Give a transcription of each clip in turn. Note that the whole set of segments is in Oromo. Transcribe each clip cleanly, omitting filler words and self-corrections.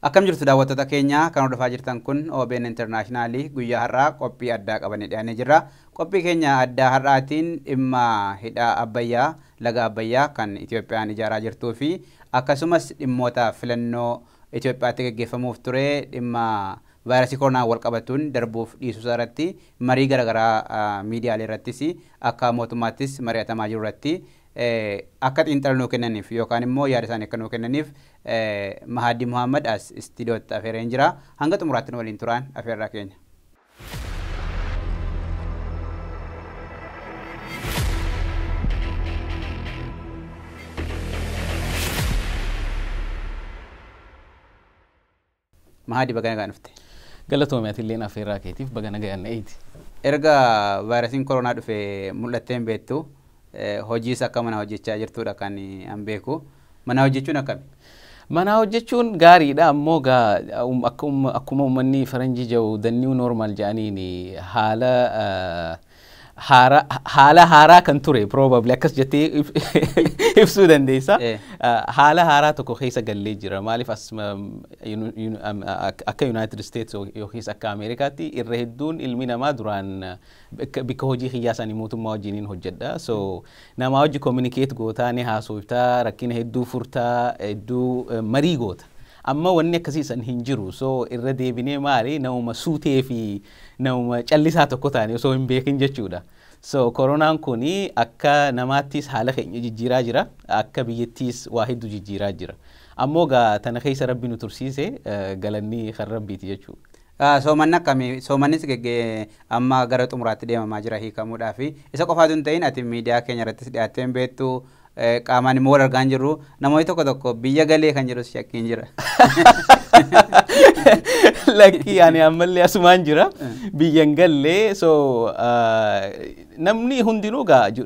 Akkam jirtu daawwattoota keenya kan hordofaa jirtan kun OBN INTERNATIONAL guyyaa har'aa qophii addaa qabannee dhiyaannee jirra. Qophii keenya addaa har'aatiin dhimma hidha Abbayyaa laga Abbayyaa kan Itoophiyaan ijaaraa jirtuu fi akkasumas dhimmoota filannoo Itoophiyaatti gaggeeffamuuf ture dhimma vaayirasii koronaa wal qabatuun darbuuf dhiisuu irratti marii garaagaraa miidiyaalee irrattis akka mootummaattis mari'atamaa jiru irratti akka xiinxaluu kennaniif yookaan immoo yaada isaanii akka nuu kennaniif Mahaadii Mohammad as istiidiyootti afeereen jira. Hanga xumuraatti waliin turaan afeerraa keenya. Mahaadii baga nagaan dhufte. Galatoomiyyaati illee afeerraa keetiif baga nagaan eeti. Erga vaayirasiin koronaa dhufe mul'atteen beektu hojiis akka mana hojjechaa jirtudha kan an beeku. Mana hojjechuun akkami? Mana hojjechuun gaariidha ammoo akkuma uummanni faranjii jiru the new normal jedhaniin haala haaraa kan ture probably akkas jettee ibsuu dandeessa. Haala haaraa tokko keessa gallee jira. Maaliif akka United States yookiis akka Ameerikaatti irra hedduun ilmi namaa duraan bikka hojii xiyyaasanii mootummaa wajjiniin hojjedha. So nama hojii communicate gootaa ni haasoftaa rakkina hedduu furtaa hedduu marii goota. Amma wanni akkasiisan hin jiru. So irra deebinee maali nama suutee fi nama callisaa tokko taane osoo hin beekin jechuudha. So koronaan kuni akka namaattis haala keenya jijjiiraa jira, akka biyyattiis waa hedduu jijjiiraa jira. Ammoo tana keessa Rabbi nu tursiise galanni kan Rabbiiti jechuudha. Soomanni akkamii? Soomannis amma gara xumuraatti deemamaa jira hiikamuudhaaf. Isa qofaatu hin ta'in ati miidiyaa keenya irrattis dhiyaatteen beektu qaamaan immoo wal argaa hin jirru. Namoonni tokko biyya galee kan jedhus shakkiin jira. Lakki ani ammallee asumaan jira biyyan galee so namni hundinuu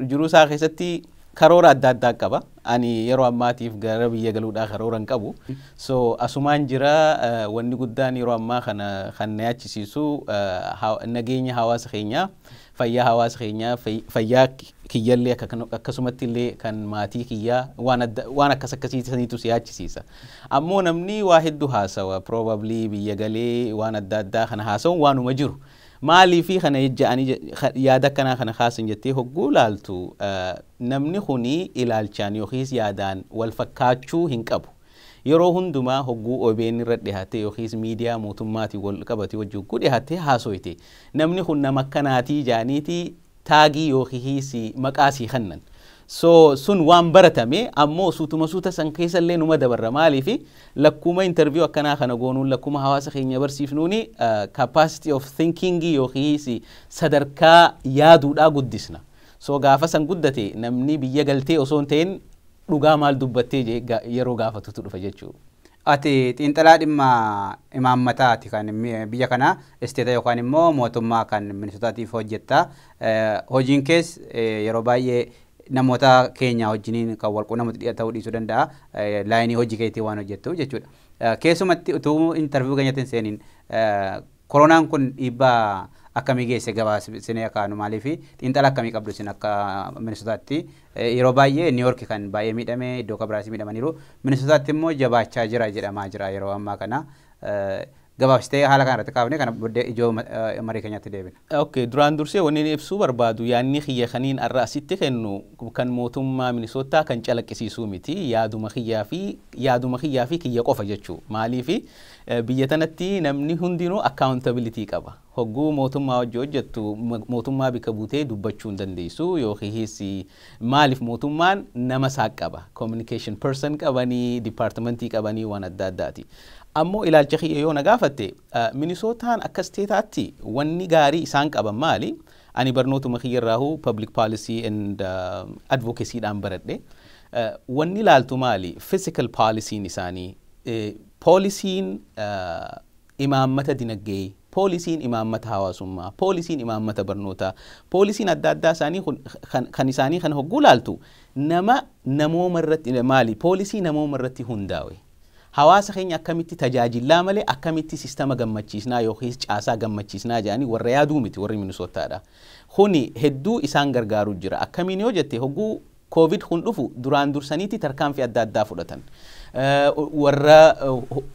jiruu isaa keessatti karoora adda addaa qaba. Ani yeroo ammaatiif gara biyya galuudhaa karoora hin qabu. So asumaan jira wanni guddaan yeroo ammaa kana kan na yaachisiisu nageenya hawaasa keenyaa, fayyaa hawaasa keenyaa, fayyaa kiyyallee akkasumatti illee kan maatii kiyyaa waan akkasiitu si yaachisiisa. Ammoo namni waa hedduu haasawa probably biyya galee waan adda addaa kana haasawuun waanuma jiru. Maalii fi kana yaada akkanaa kana kaasan jettee hogguu laaltu namni kuni ilaalchaan yookiis yaadaan wal fakkaachuu hin qabu. Yeroo hundumaa hogguu OBN irra dhiyaate yookiis miidiyaa mootummaatiin wal qabate wajjin hogguu dhiyaate haasoyte. Namni kun nama akkanaatii jaaniitii taagii yookiis maqaasii kannan. So sun waan baratame ammoo suuta san keessa illee numa dabarra maaliif lakkuma interview akkanaa kana goonuun lakkuma hawaasa keenya barsiifnuuni capacity of thinking yookiis sadarkaa yaaduudhaa guddisna. So gaafa san guddate namni biyya galtee osoo hin ta'in dhugaa maal dubbattee yeroo gaafatutu dhufa jechuudha. Ati xiinxalaa dhimma imaammataati kan biyya kana isteeta yookaan immoo mootummaa kan ministootaatiif hojjetta. Hojiin kees yeroo baay'ee namoota keenya wajjiniin kan wal quunnamtii ta'uu dhiisuu danda'a. Laayinii hojii keetii waan hojjettu jechuudha. Keessumatti utuu interview keenyatti seeniin koronaan kun dhiibbaa akkamii geesse gabaasnee akaanu maaliif xiinxala akkamii qabdu isin akka ministootaatti yeroo baay'ee New York kan baay'ee miidhame iddoo kabiraas miidhamaniiru ministootaatti immoo jabaachaa jira jedhamaa jira yeroo ammaa kana gabaabsitee haala kanarratti kaafne kana booddee ijoo marii keenyatti deebina. Okay, duraan dursee wanni ibsuu barbaadu yaadni kiyya kaniin arra asitti kennu kan mootummaa Minisootaa kan calaqqisiisuu miti yaaduma kiyyaa fi kiyya qofa jechuu. Maaliif biyya tanatti namni hundinuu accountability qaba. hogguu mootummaa wajji hojjettu mootummaa bika buutee dubbachuu hin dandeessu yookiis maaliif mootummaan nama isaa qaba communication person qabanii departmentii qabanii waan adda addaati. Ammoo ilaalcha kiyya yoo na gaafatte Minisootaan akka steetaatti wanni gaarii isaan qaban maali? Ani barnootuma kiyyarraahu public policy and advocacy dhaan baradhe. Wanni ilaaltu maali? Physical policy'n isaanii poolisiin imaammata dinagdee, poolisiin imaammata hawaasummaa, poolisiin imaammata barnootaa, poolisiin adda addaa isaanii kan isaanii kan hogguu ilaaltu namooma irratti maali? Poolisii namooma irratti hundaa'e. Hawaasa keenya akkamitti tajaajilaa malee akkamitti sistema gammachiisnaa yookiis caasaa gammachiisnaa jedhanii warra yaaduu miti warri Minisootaadha. Kuni hedduu isaan gargaaru jira. Akkamiin yoo jette hogguu COVID kun dhufu duraan dursaniitti tarkaanfii adda addaa fudhatan. Warra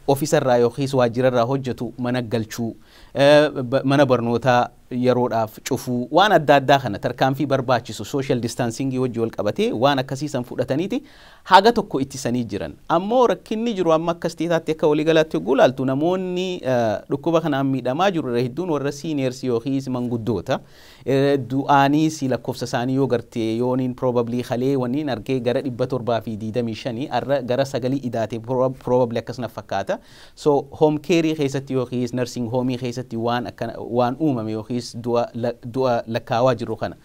ofiisarraa yookiis waajjirarraa hojjetu mana galchuu, mana barnootaa yeroodhaaf cufuu waan adda addaa kana tarkaanfii barbaachisu social distancing wajji wal qabatee waan akkasiisan fudhataniiti haga tokko ittisanii jiran. Ammoo rakkinni jiru amma akka steetaatti akka waliigalaatti hogguu ilaaltu namoonni dhukkuba kanaan miidhamaa jiru hedduun warra seniors yookiis manguddoota du'aaniis lakkoofsa isaanii yoo gartee yooniin probably halee waniin argee gara 725 arra gara 9 idaate probably akkasuma fakkaata. So home care keessatti yookiis nursing home keessatti waan uumame yookiis du'a lakkaawaa jiru kana.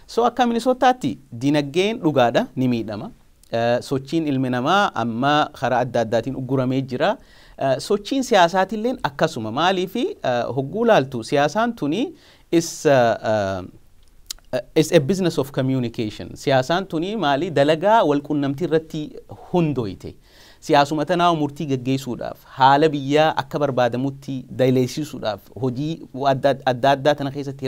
So akka Minisootaatti dinagdeen dhugaadha ni miidhama. Sochiin ilmi namaa amma karaa adda addaatiin ugguramee jira. Sochiin siyaasaatillee akkasuma maaliifi hogguu ilaaltu siyaasaan tuni is a business of communication. Siyaasaan tuni maali dalagaa walqunnamtii irratti hundoyte. Siyaasuma tanaa murtii gaggeessuudhaaf haala biyyaa akka barbaadamutti daleessisuudhaaf hojii adda addaa tana keessatti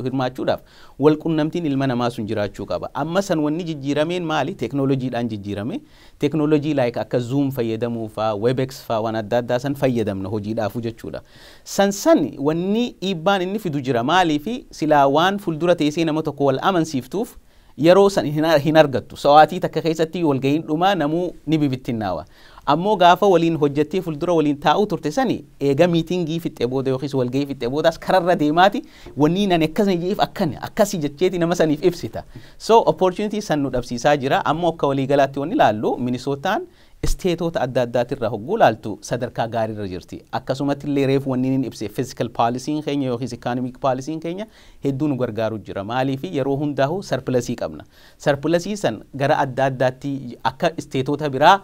hirmaachuudhaaf walqunnamtiin ilma namaa sun jiraachuu qaba. Amma san wanni jijjiirameen maali? Teknooloojiidhaan jijjiirame. Teknooloojii like akka Zoom fayyadamuu faa, Webex faa waan adda addaa san fayyadamna hojiidhaafu jechuudha. San wanni dhiibbaan inni fidu jira maaliifi silaa waan fuuldura teessee nama tokko wal amansiiftuuf yeroo san hin argattu. Sa'aatii takka keessatti walga'iin dhumaa namuu ni bibittinnaawaa. Ammoo gaafa waliin hojjettee fuuldura waliin taa'uu turte sani eega miitingii fixxee booda yookiis walga'ii fixxee boodaas kararra deemaati wanni nani akkasii jeef akkasii jecheeti nama saniif ibsita. So opportunity san nu dhabsiisaa jira. Ammoo akka waliigalaatti wanni ilaallu Minisootaan isteetota adda addaatirraa hogguu ilaaltu sadarkaa gaariirra jirti. Akkasumatti illee reefu wanni inni ibse physical policy'n keenya yookiis economic policy'n keenya hedduu nu gargaaru jira. Maaliifi yeroo hundaahu surplusii qabna. Surplusii san gara adda addaatti akka isteetota biraa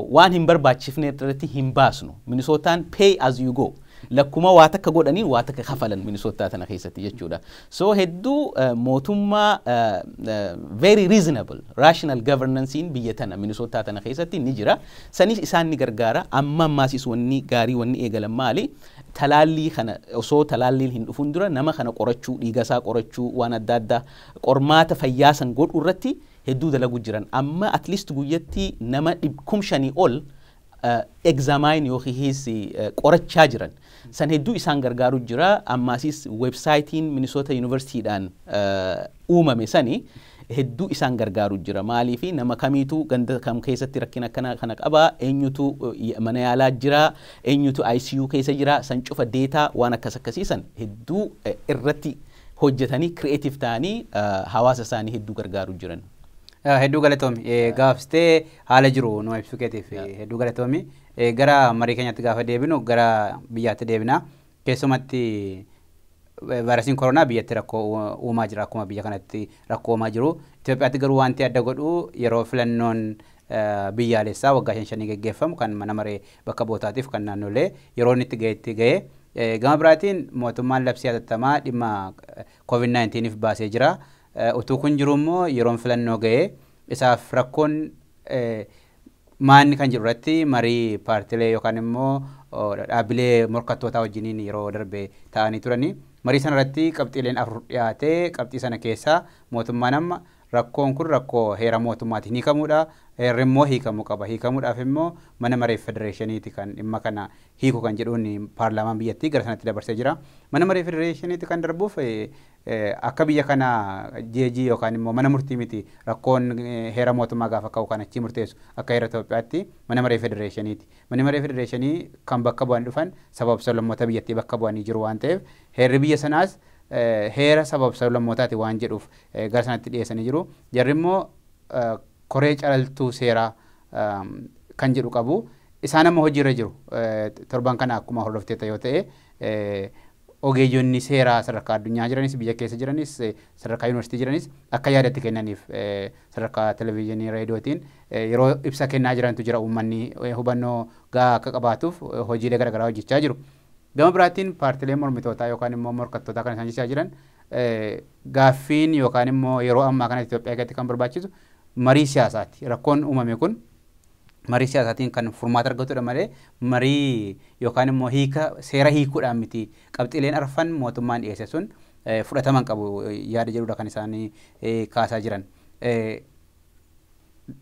waan hin barbaachifne irratti hin baasnu. Minisootaan pay as you go. Lakkuma waa takka godhanii waa takka kafalan Minisootaa tana keessatti jechuudha. So hedduu mootummaa very reasonable rational governance'n biyya tana Minisootaa tana keessatti ni jira. Sanis isaan ni gargaara. Amma ammaasis wanni gaarii wanni eegalan maali? Talaallii kana osoo talaalliin hin dhufun dura nama kana qorachuu, dhiigasaa qorachuu waan adda addaa qormaata fayyaasan godhu irratti hedduu dalagu jiran. Amma at least guyyatti nama 5,000 ol examine yookiis qorachaa jiran. San hedduu isaan gargaaru jira. Ammaasis websaayitiin Minnesota University'dhaan uumame sani hedduu isaan gargaaru jira. Maaliifi nama kamiitu ganda kam keessatti rakkina kana qaba, eenyutu mana yaalaa jira, eenyutu ICU keessa jira, san cufa data waan akkasiisan hedduu irratti hojjetanii creative ta'anii hawaasa isaanii hedduu gargaaru jiran. Hedduu galatoomi. Gaafstee haala jiru nu ibsu keetiif hedduu galatoomi. Gara marii keenyatti gaafa deebinu gara biyyaatti deebina. Keessumatti vaayirasiin koronaa biyyatti rakkoo uumaa jira akkuma biyya kanatti rakkoo uumaa jiru. Itoophiyaatti garuu wanti adda godhu yeroo filannoon biyyaalessaa waggaa 5 gaggeeffamu kan mana maree bakka bootaatiif kan naannolee yeroo inni itti ga'e gama biraatiin mootummaan labsii hatattamaa dhimma COVID-19 baasee jira. Utuu kun jiru immoo yeroon filannoo ga'e isaaf rakkoon maanni kan jiru irratti marii paartilee yookaan immoo dhaabbilee morkattootaa wajjiniin yeroo darbe ta'anii turani. Marii sana irratti qabxiileen 4 dhiyaatee qabxii sana keessaa mootummaan amma rakkoon kun rakkoo heera mootummaatiin hiikamuudha. Heerri immoo hiikamuu qaba. Hiikamuudhaaf immoo mana maree federeeshiniiti kan dhimma kana hiiku kan jedhuun paarlaamaan biyyattii gara sanatti dabarsee jira. Mana maree federeeshiniiti kan darbuuf akka biyya kana jeejii yookaan immoo mana murtii miti rakkoon heera mootummaa gaafa ka'u kan achi murteessu akka heera Itoophiyaatti mana maree federeeshiniiti. Manni maree federeeshinii kan bakka bu'an dhufan sabab sablammoota biyyattii bakka bu'anii jiru waan ta'eef heerri biyya sanaas heera sabab sablammootaati waan jedhuuf gara sanatti dhiyeessanii jiru. Jarri immoo koree calaltuu seeraa kan jedhu qabu. Isaan amma hojiirra jiru. Torban kana akkuma hordofteetta yoo ta'e ogeeyyonni seeraa sadarkaa addunyaa jiranis biyya keessa jiranis sadarkaa yuunivarsiitii jiranis akka yaadatti kennaniif sadarkaa televezyiinii reediyootiin yeroo ibsa kennaa jirantu jira. Uummanni hubannoo gahaa akka qabaatuuf hojiilee garaagaraa hojjechaa jiru. Gama biraatiin paartileen mormitootaa yookaan immoo morkattootaa kan isaan jechaa jiran gaaffiin yookaan immoo yeroo ammaa kana Itoophiyaa keessatti kan barbaachisu marii siyaasaati. Rakkoon uumame kun marii siyaasaatiin kan furmaata argatudha malee marii yookaan immoo seera hiikuudhaan miti. Qabxiileen arfan mootummaan dhiyeesse sun fudhataman qabu yaada jedhudha kan isaanii kaasaa jiran.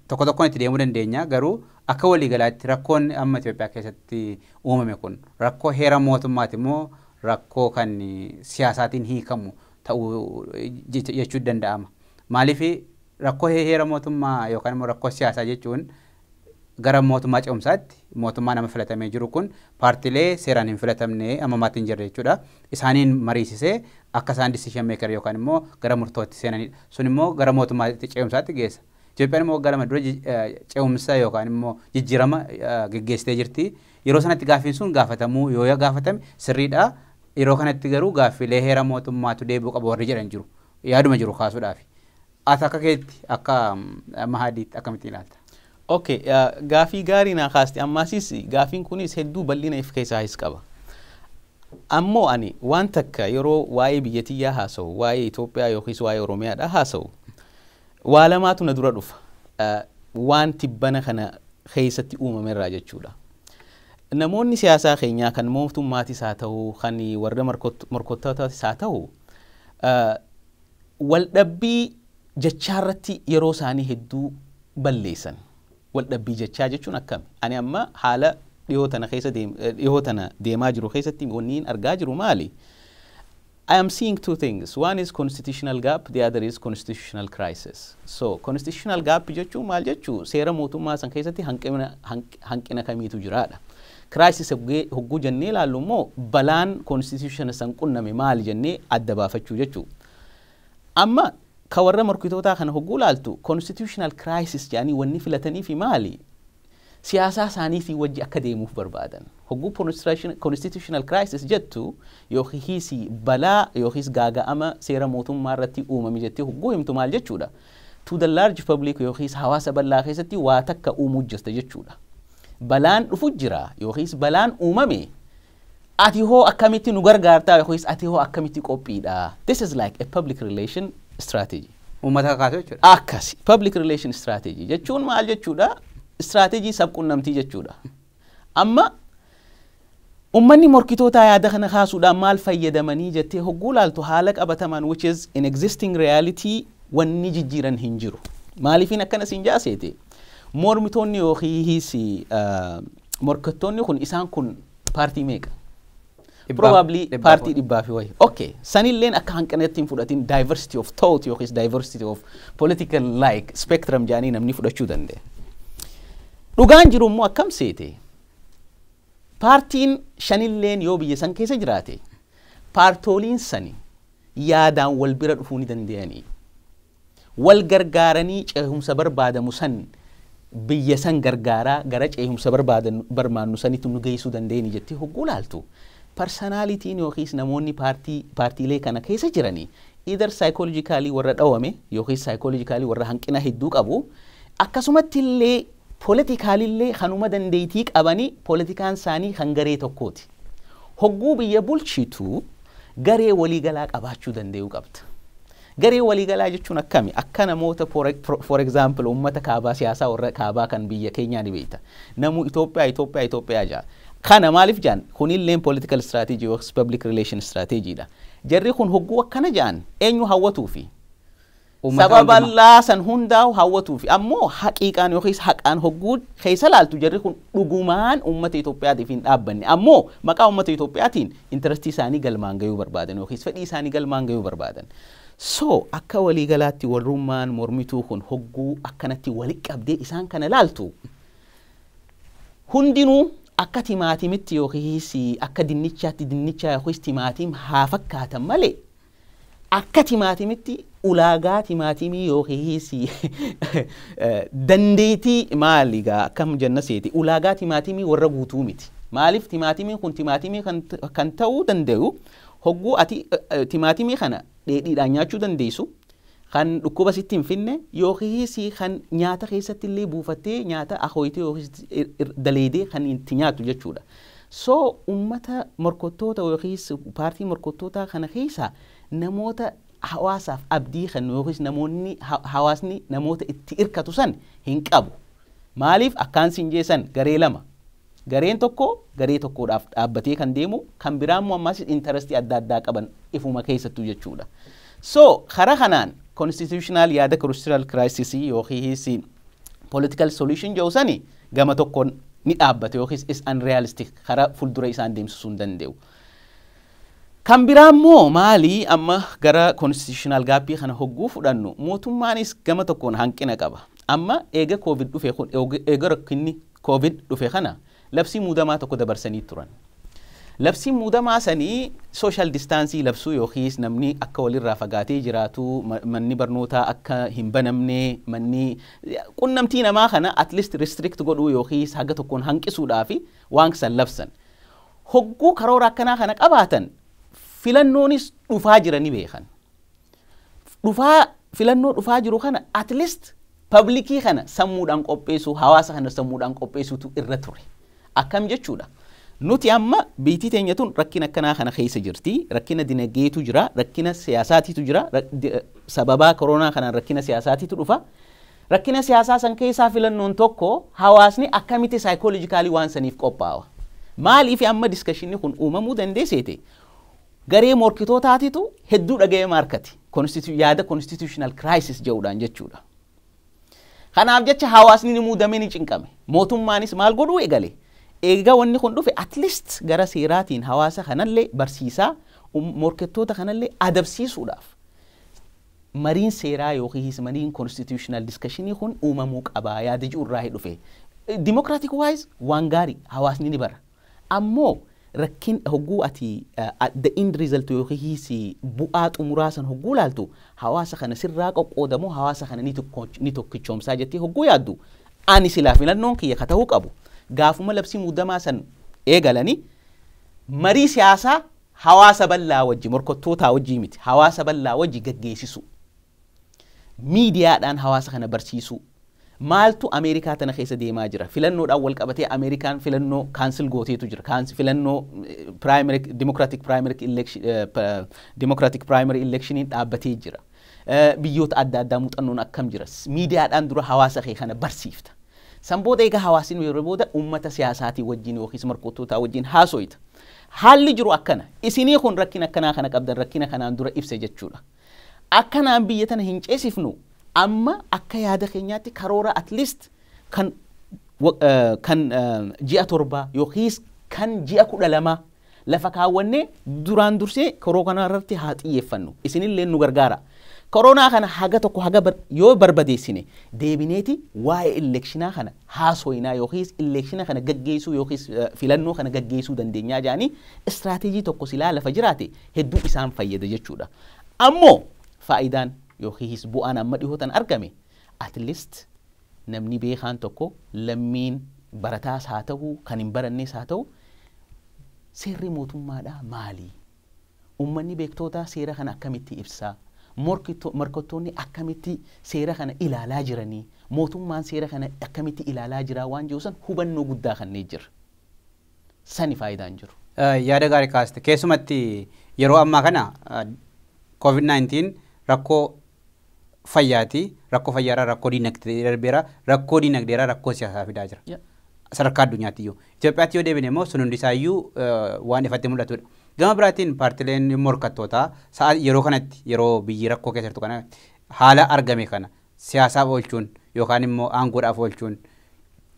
Tokko tokkoon itti deemuu dandeenya garuu akka waliigalaatti rakkoon amma Itoophiyaa keessatti uumame kun rakkoo heera mootummaati immoo rakkoo kan siyaasaatiin hiikamu ta'uu jechuu danda'ama. Maaliif rakkoo heera mootummaa yookaan immoo rakkoo siyaasaa jechuun gara mootummaa ce'umsaatti mootummaa nama filatamee jiru kun paartilee seeraan hin filatamne ammamaatiin jirre jechuudha. Isaaniin mariisisee akka isaan decision maker yookaan immoo gara murtootti seenanidha. Sun immoo gara mootummaa ce'umsaatti geessa. Itoophiyaan immoo waggaa lama dura ce'umsa yookaan immoo jijjiirama geggeessitee jirti. Yeroo sanatti gaaffiin sun gaafatamuu yoo gaafatame sirriidha. Yeroo kanatti garuu gaaffilee heera mootummaatu deebi'uu qabu warri jedhan jiru. Yaaduma jiru kaasuudhaaf. Ati akka keetti akka Mahaadiitti akkamitti ilaalta? Okay, gaaffii gaarii naa kaaste ammaasis gaaffiin kunis hedduu bal'ina if keessaas qaba. Ammoo ani waan takka yeroo waa'ee biyyatiyyaa haasa'u, waa'ee Itoophiyaa yookiis waa'ee Oromiyaadhaa haasa'u, waa lamaatu na dura dhufa. Waan tibbana kana keessatti uumamerraa jechuudha. Namoonni siyaasaa keenyaa kan mootummaatis haa ta'u, kan warra morkattootaas haa ta'u, waldhabbii jechaarratti yeroo isaanii hedduu balleessan. Waldhabbii jechaa jechuun akkami? Ani amma haala dhiyoo tana deemaa jiru keessatti wanniin argaa jiru maali? I am seeing two things. One is constitutional gap, the other is constitutional crisis. So constitutional gap jechuun maal jechuu? Seera mootummaa san keessatti hanqina kamiitu jiraadha. Crisis hogguu jennee ilaallu immoo balaan constitution san qunname maali jennee adda baafachuu jechuu. Amma ka warra morkitootaa kana hogguu ilaaltu constitutional crisis jedhanii wanni filatanii fi maali? Siyaasaa isaanii fi wajji akka deemuuf barbaadan. Hogguu constitutional crisis jettu yookiis balaa yookiis gaaga'ama seera mootummaa irratti uumame jettee hogguu himtu maal jechuudha? To the large public yookiis hawaasa bal'aa keessatti waa takka uumuu jirta jechuudha. Balaan dhufu jira yookiis balaan uumame ati hoo akkamitti nu gargaartaa yookiis ati hoo akkamitti qophiidha. This is like a public relation strategy. Uummata kaasuu jechuudha. Akkasi public relation strategy jechuun maal jechuudha? Strategy sabqunnamtii jechuudha. Amma ummanni morkitoota yaada kana kaasuudhaan maal fayyadamanii jettee hogguu ilaaltu haala qabataman which is in existing reality wanni jijjiiran hin jiru. Maaliifin akkana siin jaaseete? Mormitoonni yookiis morkattoonni kun isaan kun paartii meeqa? Probably party dhibbaa fi wayi. Okay, sanilleen akka hanqinatti hin fudhatin diversity of thought yookiis diversity of political like spectrum jaanii namni fudhachuu danda'e. Dhugaan jiru immoo akkam seete? Paartiin shanilleen yoo biyya san keessa jiraate paartoliin sani yaadaan wal bira dhufuu ni danda'anii. Wal gargaaranii ceehumsa barbaadamu san biyya san gargaaraa gara ceehumsa barbaadnu sanitti nu geessuu danda'anii jettee hogguu ilaaltu. Personalitiin yookiis namoonni paartiilee kana keessa jiranii either psychologically warra dhawame yookiis psychologically warra hanqina hedduu qabu akkasumatti illee politically illee kanuma dandeettii qabanii politikaan isaanii kan garee tokkooti. Hogguu biyya bulchitu garee waliigalaa qabaachuu danda'uu qabda. Garee waliigalaa jechuun akkami? Akka namoota for example uummata kaabaa siyaasaa warra kaabaa kan biyya keenyaa ni beekta. Namu Itoophiyaa jaa. Kana maaliif jaan kunilleen political strategy yookiis public relation strategy dha. Jarri kun hogguu akkana jaan eenyu hawwatuu fi sababa laasan hundaa'u hawwatuuf ammoo haqiiqaan yookiis haqaan hogguun keessa laaltu jarri kun dhugumaan uummata Itoophiyaatiif hin dhaabbanne ammoo maqaa uummata Itoophiyaatiin intarestii isaanii galmaan gahuu barbaadan yookiis fedhii isaanii galmaan gahuu barbaadan. So akka waliigalaatti warrummaan mormituu kun hogguu akkanatti walitti qabdee isaan kana laaltu hundinuu akka timaatimitti yookiis akka dinnichaatti dinnicha yookiis timaatim haa fakkaatan malee akka timaatimitti ulaagaa timaatimii yookiis dandeetii maaligaa akkam jenna seeti ulaagaa timaatimii warra guutuu miti. Maaliif timaatimii kun timaatimii kan ta'uu danda'u hogguu ati timaatimii kana dheedhiidhaan nyaachuu dandeessu kan dhukkuba sitti hin finne yookiis kan nyaata keessatti illee buufattee nyaata ahooyitee yookiis daleedee kan itti nyaatu jechuudha. So ummata morkottoota yookiis paartii morkottootaa kana keessa namoota hawaasaaf abdii kan yookiis namoonni hawaasni namoota itti irkatu san hin qabu. Maaliif akkaan sinjeessan garee lama. Gareen tokko garee tokkodhaaf dhaabbatee kan deemu kan biraan immoo ammas intarestii adda addaa qaban ifuma keessattuu jechuudha. So karaa kanaan constitutional yaada constitutional crisis yookiis political solution jedhusani gama tokkoon ni dhaabbate yookiis is unrealistic karaa fuuldura isaan deemsisuu hin danda'u. Kan biraan immoo maali amma gara constitutional gaappii kana hogguu fudhannu mootummaanis gama tokkoon hanqina qaba. Amma eega covid dhufe kun eega rakkinni covid dhufe kana labsii muudamaa tokko dabarsanii turan. Labsii muudamaa sanii social distancing labsuu yookiis namni akka walirraa fagaatee jiraatu manni barnootaa akka hin banamne manni qunnamtii namaa kana at least restrict godhuu yookiis haga tokkoon hanqisuudhaaf waan san labsan. Hogguu karoora akkanaa kana qabaatan filannoonis dhufaa jiranii beekan. Filannoo dhufaa jiru kana at least publikii kana sammuudhaan qopheessuu hawaasa kana sammuudhaan qopheessuutu irra ture. Akkam jechuudha. Nuti amma biitii teenya tun rakkina akkanaa kana keessa jirti. Rakkina dinagdeetu jira, rakkina siyaasaatitu jira. Sababa koronaa kanaan rakkina siyaasaatitu dhufa. Rakkina siyaasaa san keessaa filannoon tokko hawaasni akkamitti psychologically waan saniif qophaa'a. Maaliif amma discussion kun uumamuu dandeessete? Garee morkitootaatitu hedduu dhaga'ee markati. Yaada constitutional crisis jedhuudhaan jechuudha. Kanaaf jecha hawaasni ni muudamee ni cinqame. Mootummaanis maal godhuu eegale? Eega wanni kun dhufe at least gara seeraatiin hawaasa kanallee barsiisaa morkettoota kanallee adabsiisuudhaaf mariin seeraa yookiis mariin constitutional discussionii kun uumamuu qabaa yaada jiru irraa dhufe. Democratic wise waan gaarii hawaasni ni bara. Ammoo rakkin hogguu ati the end result yookiis bu'aa xumuraa san hogguu laaltu hawaasa kana sirraa qoqqoodamu hawaasa kana ni tokkichoomsaa jettee hogguu yaaddu ani silaa filannoon kiyya kata'uu qabu. Gaafuma labsii muudamaa san eegalanii marii siyaasaa hawaasa bal'aa wajji morkottoota wajji miti hawaasa bal'aa wajji gaggeessisu miidiyaadhaan hawaasa kana barsiisu maaltu Ameerikaa tana keessa deemaa jira filannoodhaan wal qabatee Ameerikaan filannoo cancel gooteetu jira filannoo democratic primary election dhaabbatee jira biyyoota adda addaa muuxannoon akkam jira miidiyaadhaan dura hawaasa kana barsiifta. Sanbooda eega hawaasni yeroo booda uummata siyaasaatii wajjin yookiis morkottoota wajjin haasoyita. Haalli jiru akkana. Isinii kun rakkina akkanaa kana qabdan rakkina kanaan dura ibsa jechuudha. Akkanaan biyya tana hin ceesifnu amma akka yaada keenyaatti karoora at least kan ji'a 7 yookiis kan ji'a 12 lafa kaawwannee duraan dursee karoora kana irratti haa xiyyeeffannu. Isinillee nu gargaara. Corona kana haga tokko haga yoo barbadeessine deebineeti waa'ee electiona kana haasoyinaa yookiis electiona kana gaggeessuu yookiis filannoo kana gaggeessuu dandeenyaa jaanii istiraatiijii tokko silaa lafa jiraate hedduu isaan fayyada jechuudha. Ammoo faayidaan yookiis bu'aan amma dhihootan argame at least namni beekaan tokko lammiin barataas haa ta'u kan hin barannees haa ta'u seerri mootummaadhaa maali? Uummanni beektoota seera kana akkamitti ibsaa? Morkottoonni akkamitti seera kana ilaalaa jiranii mootummaan seera kana akkamitti ilaalaa jira waan jedhusan hubannoo guddaa kanneen jira. Sani faayidaan jiru. Yaada gaarii kaaste keessumatti yeroo ammaa kana COVID-19 rakkoo fayyaati rakkoo fayyaarraa rakkoo dinagdee darbeera rakkoo dinagdeeraa rakkoo siyaasaa fidaa jira. Sadarkaa addunyaatti iyyuu Itoophiyaatti yoo deebine immoo sun hundisaayyuu waan ifatti mul'atudha. Gama biraatiin paartileen morkattootaa yeroo kanatti yeroo biyyi rakkoo keessa jirtu kana haala argame kana siyaasaaf oolchuun yookaan immoo aangoodhaaf oolchuun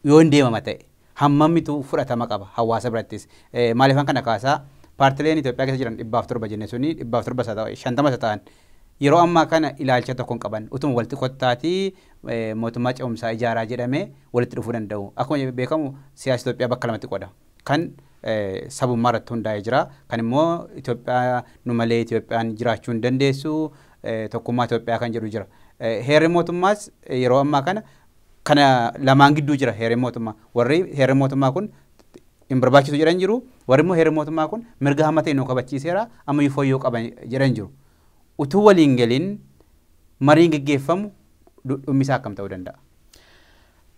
yoo hin deemama ta'e hammamitu fudhatama qaba hawaasa birattis. Maaliifan kana kaasaa paartileen Itoophiyaa keessa jiran 107 jenne suni 150 ta'an yeroo ammaa kana ilaalcha tokkoon qaban utuma walitti kottaatii mootummaa ce'umsaa ijaaraa jedhamee walitti dhufuu danda'u. Akkuma beekamu siyaasa Itoophiyaa bakka lamatti qoda. Kan sabummaa irratti hundaa'ee jira. Kan immoo Itoophiyaa nu malee Itoophiyaan jiraachuu hin dandeessu tokkummaa Itoophiyaa kan jedhu jira. Heerri mootummaas yeroo ammaa kana lamaan gidduu jira heerri mootummaa. Warri heerri mootummaa kun hin barbaachisu jedhan jiru. Warri immoo heerri mootummaa kun mirga hamma ta'e nu kabachiiseera amma fooyyoo qaban jedhan jiru. Utuu waliin galiin mariin gaggeeffamu dhummisaa akkam ta'uu danda'a?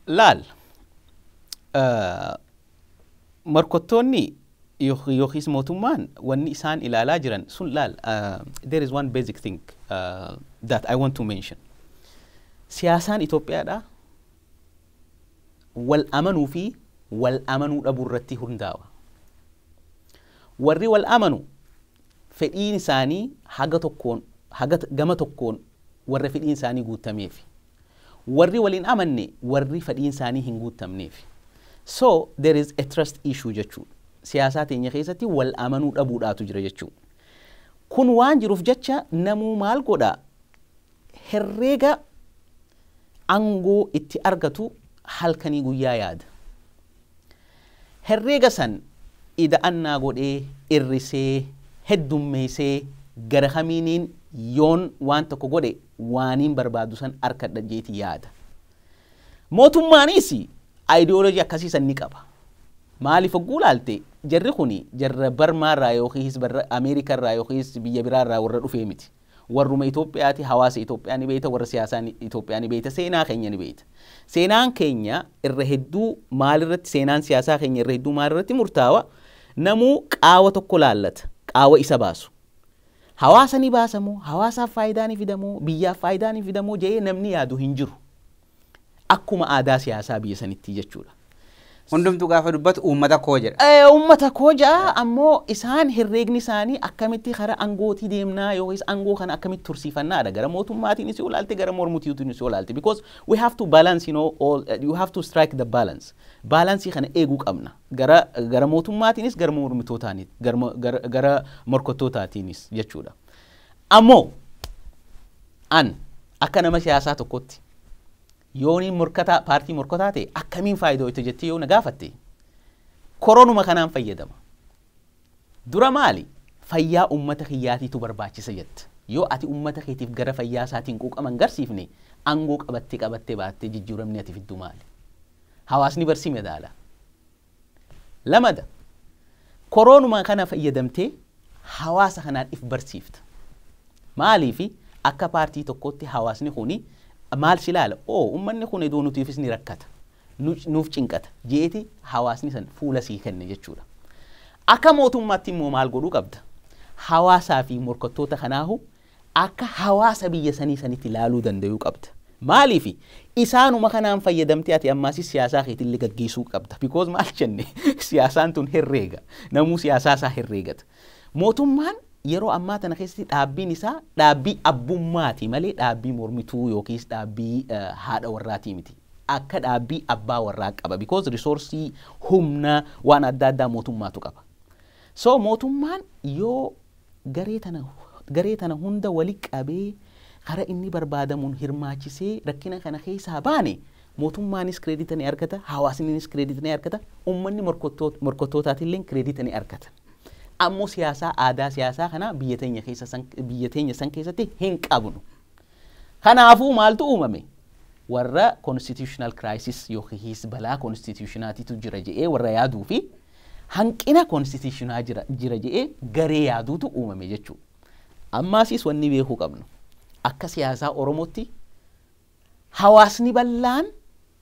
Laal morkattoonni yookiis mootummaan wanni isaan ilaalaa jiran sun laal there is one basic thing that I want to mention. Siyaasaan Itoophiyaadha wal amanuu fi wal amanuu dhabuu irratti hundaa'a. Warri wal amanu fedhiin isaanii haga gama tokkoon warra fedhiin isaanii guutameef. Warri waliin amanne warri fedhiin isaanii hin guutamneef. So there is a trust issue jechuudha. Siyaasaa teenya keessatti wal amanuu dhabuudhaatu jira jechuudha. Kun waan jiruuf jecha namuu maal godha? Herreega aangoo itti argatu halkanii guyyaa yaada. Herreega san ida'annaa godhee irrisee heddummeessee gara kamiiniin yoon waan tokko godhe waaniin barbaadu san harkadha jeeti yaada. Mootummaanis ideoloojii akkasii san ni qaba. Maaliif hogguu laalte jarri kuni jarra Barmaarraa yookiis barra Ameerikarraa yookiis biyya biraarraa warra dhufee miti. Warruma Itoophiyaati hawaasa Itoophiyaa ni beekta warra siyaasaan Itoophiyaa ni beekta seenaa keenya ni beekta. Seenaan keenya irra hedduu maalirratti seenaan siyaasaa keenya irra hedduu maalirratti murtaawa namuu qaawa tokko laallata qaawa isa baasu. Hawaasa ni baasamu hawaasaaf faayidaa ni fidamu biyyaaf faayidaa ni fidamu jee namni yaadu hin jiru. Akkuma aadaa siyaasaa biyya sanitti jechuudha. Hundumtu gaafa dubbatu uummata koo jedha. Uummata koo jedha ammoo isaan herreegni isaanii akkamitti karaa aangootii deemnaa yookiis aangoo kana akkamitti tursiifannaadha. Gara mootummaatiinis yoo ilaalte gara mormutiitiinis yoo ilaalte because we have to balance you have to strike the balance. Balansii kana eeguu qabna. Gara mootummaatiinis gara mormitootaaniis gara morkattootaatiinis jechuudha. Ammoo akka nama siyaasaa tokkotti yooni morkataa paartii morkataa ta'e akkamiin faayidaa itti jettee yoo na gaafatte koronuma kanaan fayyadama. Dura maali? Fayyaa uummata kiyyaatiitu barbaachisa jette. Yoo ati uummata keetiif gara fayyaa isaatiin quuqaman garsiifne aangoo qabattee baattee jijjiiramni ati fiddu maali? Hawaasni barsii madaala. Lamada koronuma kana fayyadamtee hawaasa kanaan if barsiifta. Maaliifi akka paartii tokkotti hawaasni kuni maal silaala ummanni kun edoo nutiifis ni rakkata nuuf cinqata jeeti hawaasni san fuula sii kenne jechuudha. Akka mootummaatti immoo maal godhuu qabda? Hawaasaa fi morkattoota kanaahu akka hawaasa biyya sanitti ilaaluu danda'uu qabda. Maaliifi isaanuma kanaan fayyadamtee ati ammaas siyaasaa keetillee gaggeessuu qabda. Because maal jenne siyaasaan tun herreega. Namuu siyaasaa isaa herreegata. Mootummaan yeroo ammaa tana keessatti dhaabbiin isaa dhaabbii abbummaati malee dhaabbii mormituu yookiis dhaabbii haadha warraatii miti. Akka dhaabbii abbaa warraa qaba because resourcii humna waan adda addaa mootummaatu qaba. So mootummaan yoo garee tana hunda wali qabee karaa inni barbaadamuun hirmaachisee rakkina kana keessaa baane mootummaanis kireedita ni argata hawaasnis kireedita ni argata ummanni morkattootaatiillee kireedita ni argata. Ammoo siyaasaa aadaa siyaasaa kana biyya teenya san keessatti hin qabnu. Kanaafuu maaltu uumame? Warra constitutional crisis yookiis balaa constitutionaatiitu jira jedhee warra yaaduu fi hanqina constitutionaa jira jedhee garee yaaduutu uumame jechuudha. Ammaasis wanni beekuu qabnu akka siyaasaa Oromootti hawaasni bal'aan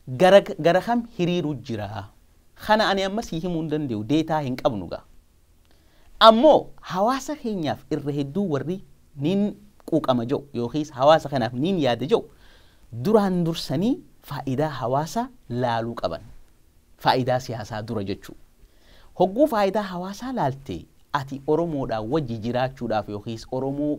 gara kam hiriiruu jira. Kana ani ammas himuu hin danda'u deetaa hin qabnu gaa. Ammoo hawaasa keenyaaf irra hedduu warri nin quuqama jiru yookiis hawaasa kanaaf nin yaada jiru duraan dursanii faayidaa hawaasa laaluu qaban. Faayidaa siyaasaa dura jechuudha. Hogguu faayidaa hawaasaa laaltee ati Oromoodhaan wajji jiraachuudhaaf yookiis Oromoo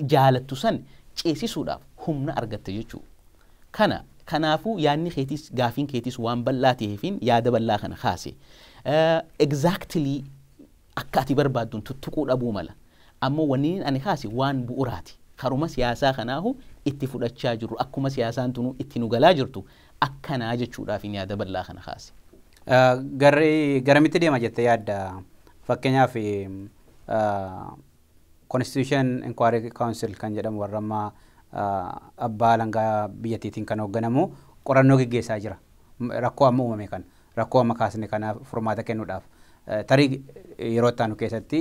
jaalattu san ceesisuudhaaf humna argatte jechuudha. Kanaafuu yaadni keetis gaafiin keetis waan bal'aa ta'eefin yaada bal'aa kana kaase. Exactly akka ati barbaadduun tuttuquu dhabuu mala. Ammoo wanni ani kaase waan bu'uraati. Karuma siyaasaa kanaahu itti fudhachaa jiru akkuma siyaasaan tunu itti nu galaa jirtu akkanaa jechuudhaaf yaada bal'aa kana kaase. Garamitti deema jettee yaadda fakkeenyaaf Constitution Inquiry Council kan jedhamu warra ammaa abbaa alangaa biyyattiitiin kan hoogganamu qorannoo gaggeessaa jira. Rakkoo amma uumame kan rakkoo amma kaasne kanaaf furmaata kennuudhaaf tarii yeroo ittaanu keessatti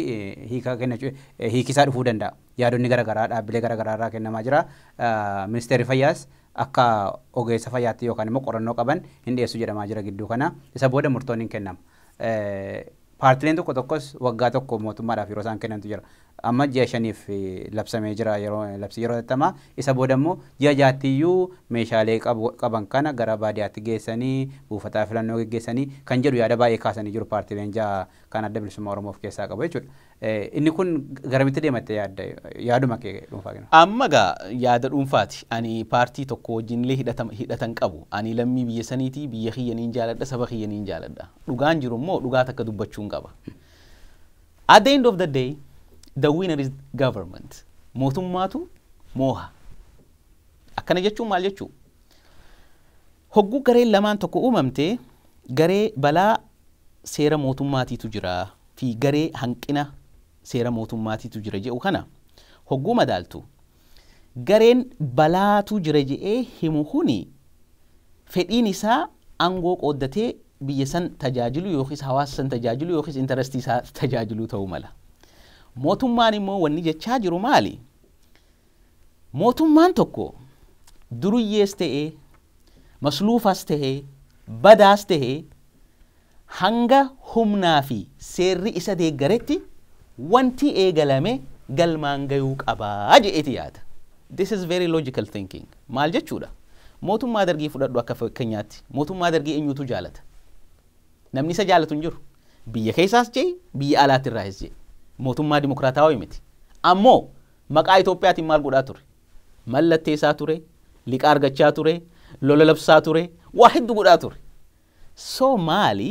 hiikisaa dhufuu danda'a. Yaadonni garaagaraa dhaabbilee garaagaraa irraa kennamaa jira. Ministeerri Fayyaas akka ogeessa fayyaatti yookaan immoo qorannoo qaban hin dhiyeessu jedhamaa jira gidduu kana. Isa booda murtoon hin kennamu. Paartileen tokko tokkos waggaa tokko mootummaadhaaf yeroo isaan kennantu jira. Amma ji'a 5 labsamee jira labsi yeroo tattamaa. Isa booda immoo ji'a 6 meeshaalee qaban kana gara baadiyyaatti geessanii buufataa filannoo gaggeessanii kan jedhu yaada baay'ee kaasanii jiru paartileen 6 kan adda bilisummaa Oromoo of keessaa qabu jechuudha. Inni kun garamitti deematte yaaduma kee dhuunfaa kenna? Amma gaa yaada dhuunfaati. Ani paartii tokko wajjinillee hidhatan qabu. Ani lammii biyya saniitii biyya kiyyaniin jaaladha saba kiyyaniin jaaladha. Dhugaan jiru immoo dhugaa takka dubbachuun qaba. At the end of the day, the winner is government. Mootummaatu mooha. Akkana jechuun maal jechuu? Hogguu garee lamaan tokko uumamte garee balaa seera mootummaatiitu jira fi garee hanqina seera mootummaatiitu jira jedhu kana hogguu madaaltu. Gareen balaatu jira jedhee himu kuni fedhiin isaa aangoo qooddatee biyya san tajaajilu yookiis hawaasa san tajaajilu yookiis intarestii isaa tajaajilu ta'uu mala. Mootummaan immoo wanni jechaa jiru maali? Mootummaan tokko duruyyees ta'ee masluufas ta'ee badaas ta'ee hanga humnaa fi seerri isa deeggaretti wanti eegalame galmaan gayuu qabaa jedheeti yaada. This is very logical thinking. Maal jechuudha? Mootummaa dargii fudhadhu akka fakkeenyaatti. Mootummaa dargii eenyutu jaalata? Namni isa jaalatu hin jiru. Biyya keessaas jee biyya alaatti irraas jee. Mootummaa dimokiraatawaa miti. Ammoo maqaa Itoophiyaatiin maal godhaa ture? Mallatteessaa ture, liqaa argachaa ture, lola labsaa ture, waa hedduu godhaa ture. So maali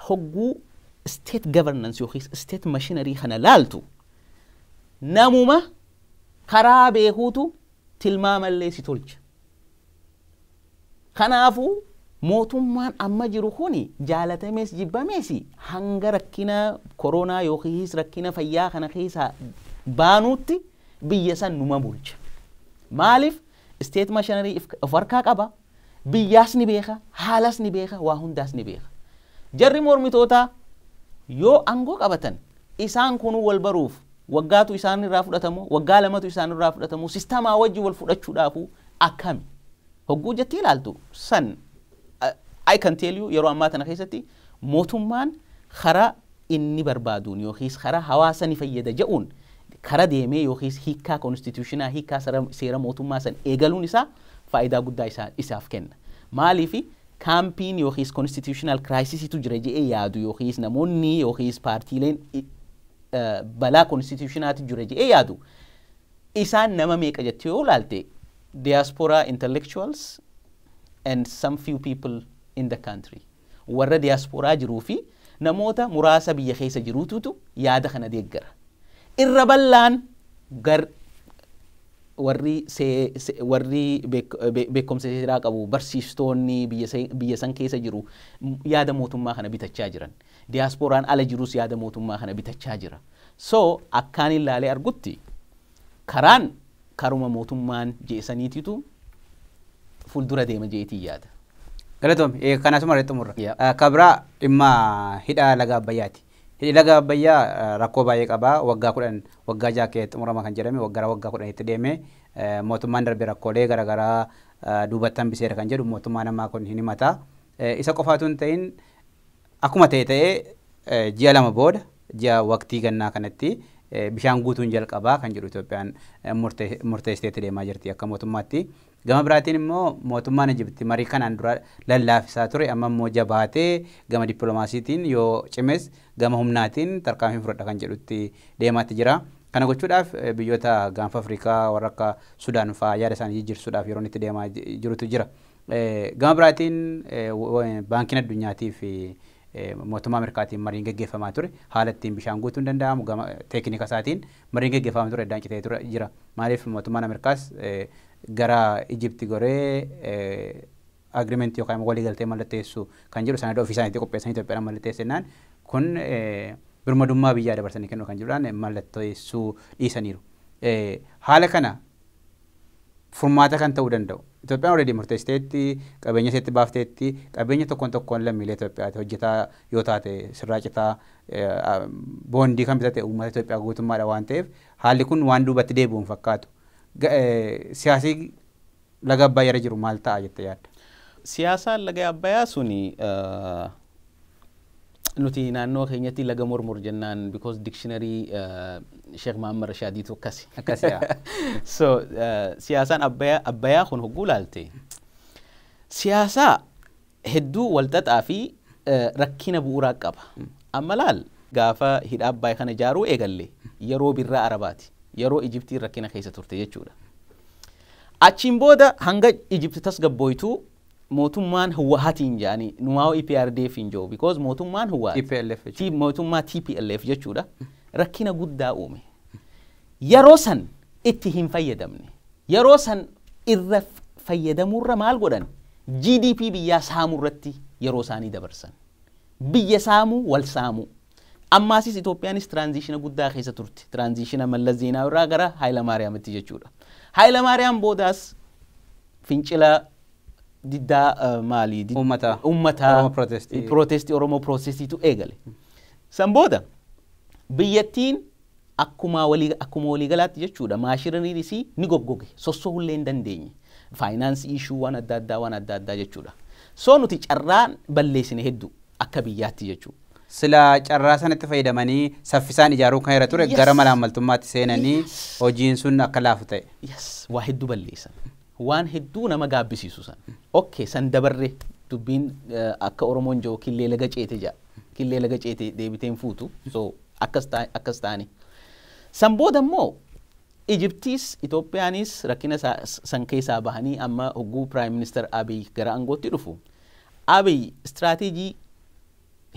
hogguu state governance yookiis state machinery kana laaltu namuma karaa beekuutu tilmaamallee si tolcha. Kanaafuu mootummaan amma jiru kuni jaalatamees jibbamees hanga rakkina koronaa yookiis rakkina fayyaa kana keessa baanuutti biyya san numa bulcha. Maaliif state machinery of harkaa qaba, biyyaas ni beeka, haalas ni beeka, waa hundaas ni beeka. Jarri mormitootaa yoo aangoo qabatan isaan kunuu wal baruuf waggaatu isaan irraa fudhatamu, waggaa lamatu isaan irraa fudhatamu, sisteemaa wajji wal fudhachuudhaafu akkami hogguu jettee ilaaltu san I can tell you yeroo ammaa tana keessatti mootummaan karaa inni barbaaduun yookiis karaa hawaasa ni fayyada jedhuun karaa deemee yookiis hiikaa konstituushinaa hiikaa seera mootummaa san eegaluun isaa faayidaa guddaa isaaf kenna. Maaliifi kaampiin yookiis constitutional crisisitu jira jedhee yaadu yookiis namoonni yookiis paartiileen balaa constitutionaati jira jedhee yaadu isaan nama meeqa jettee yoo ilaalte diaspora intellectuals and some few people in the country. Warra diaspora jiruu fi namoota muraasa biyya keessa jiruutu yaada kana deeggara. Irra bal'aan warri beekumsa seeraa qabu barsiistoonni biyya san keessa jiru yaada mootummaa kana bitachaa jiran. Diasporaan ala jirus yaada mootummaa kana bitachaa jira. So akkaan ilaalee argutti karaan karuma mootummaan jeesaniititu fuuldura deema jeetii yaada. Galatoom kanasuma irratti xumurra. Kabraa dhimma hidha laga Abbayyaati. Hidhi laga Abbayyaa rakkoo baay'ee qaba. Waggaa 10 waggaa jaakee xumurama kan jedhame waggaa 10 itti deeme mootummaan darbe rakkoolee garaagaraa duubattan biseera kan jedhu mootummaan ammaa kun hin himata. Isa qofaatu hin ta'in akkuma ta'ee ji'a 2 booda ji'a waqtii gannaa kanatti bishaan guutuun jalqabaa kan jedhu Itoophiyaan murteessiteetti deemaa jirti akka mootummaatti. Gama biraatiin immoo mootummaan Ijipti marii kanaan dura lallaafisaa ture amma immoo jabaatee gama dippiloomaasiitiin yoo cimes gama humnaatiin tarkaanfii fudhadha kan jedhutti deemaatti jira. Kana gochuudhaaf biyyoota gaanfa Afrikaa warra akka Sudaan fa'aa yaada isaanii jijjiirsuudhaaf yeroo itti deemaa jirutu jira. Gama biraatiin baankiin addunyaatii fi mootummaa Ameerikaatiin mariin gaggeeffamaa ture. Haala ittiin bishaan guutuu hin danda'amu gama teeknika isaatiin mariin gaggeeffamaa ture iddaan citee jira. Maaliif mootummaan Ameerikaas gara Ijipti goree agreementii yookaan waliigaltee mallatteessu kan jedhu sanada ofii isaaniitti qopheessanii Itoophiyaadhaan mallatteessennaan kun birmadummaa biyyaa dabarsanii kennu kan jedhuudhaan mallatteessuu dhiisaniiru. Haala kana furmaata kan ta'uu danda'u. Itoophiyaan already murteessiteetti qabeenya iseetti baafteetti qabeenya tokkoon lammiilee Itoophiyaati hojjetaa yoo taate sirraa citaa boondii kan bitate uummata Itoophiyaa guutummaadha waan ta'eef haalli kun waan duubatti deebi'uun fakkaatu. Siyaasii laga Abbayyaa irra jiru maal ta'a jettee yaadda? Siyaasaan laga Abbayyaa suni nuti naannoo keenyatti laga mormor jennaan because dictionary Sheikh Muhammad Rashadiitu akkasi. So siyaasaan Abbayyaa kun hogguu laalte siyaasaa hedduu walxaxaa fi rakkina bu'uuraa qaba. Amma laal gaafa hidha Abbayyaa kana ijaaruu eegalle yeroo birraa Arabaati. Yeroo Ijiptiin rakkina keessa turte jechuudha. Achiin booda hanga Ijipti tasgabbooytuu mootummaan Hawaatiin jaani nuwaa EPRDF hin jiru because mootummaan Hawaati mootummaa TPLF jechuudha rakkina guddaa uume. Yeroo san itti hin fayyadamne. Yeroo san irra fayyadamurra maal godhan? GDP biyyaa saamurratti yeroo isaanii dabarsan. Biyya saamuu wal saamuu. Ammaasis Itoophiyaanis tiraanziishina guddaa keessa turte. Tiraanziishina Mallas Zeenaawi irraa gara Haayila Maariyaamitti jechuudha. Haayila Maariyaam boodaas fincila diddaa maalii ummata protestii Oromoo protestiitu eegale. San booda biyyattiin akkuma waliigalaatti jechuudha maashiraniinis ni goggoge sosso'ullee hin dandeenye. Faayinaansii ishuu waan adda addaa jechuudha. So nuti carraan balleessine hedduu akka biyyaatti jechuudha. Sila carraa sanatti fayyadamanii saffisaan ijaaruu kan irra ture gara malaammaltummaatti seenanii hojiin sun akka laafu ta'e. Waa hedduu balleessan. Waan hedduu nama gaabbisiisu san. Okay, san dabarre dubbiin akka Oromoon jiru killee laga ceete jaa. Killee laga ceete deebiteen fuutu. So akkas taani. San booda immoo Ijiptiis Itoophiyaanis rakkina san keessaa bahanii amma hogguu Prime Minister Abiy gara aangootti dhufu. Abiy istiraatiijii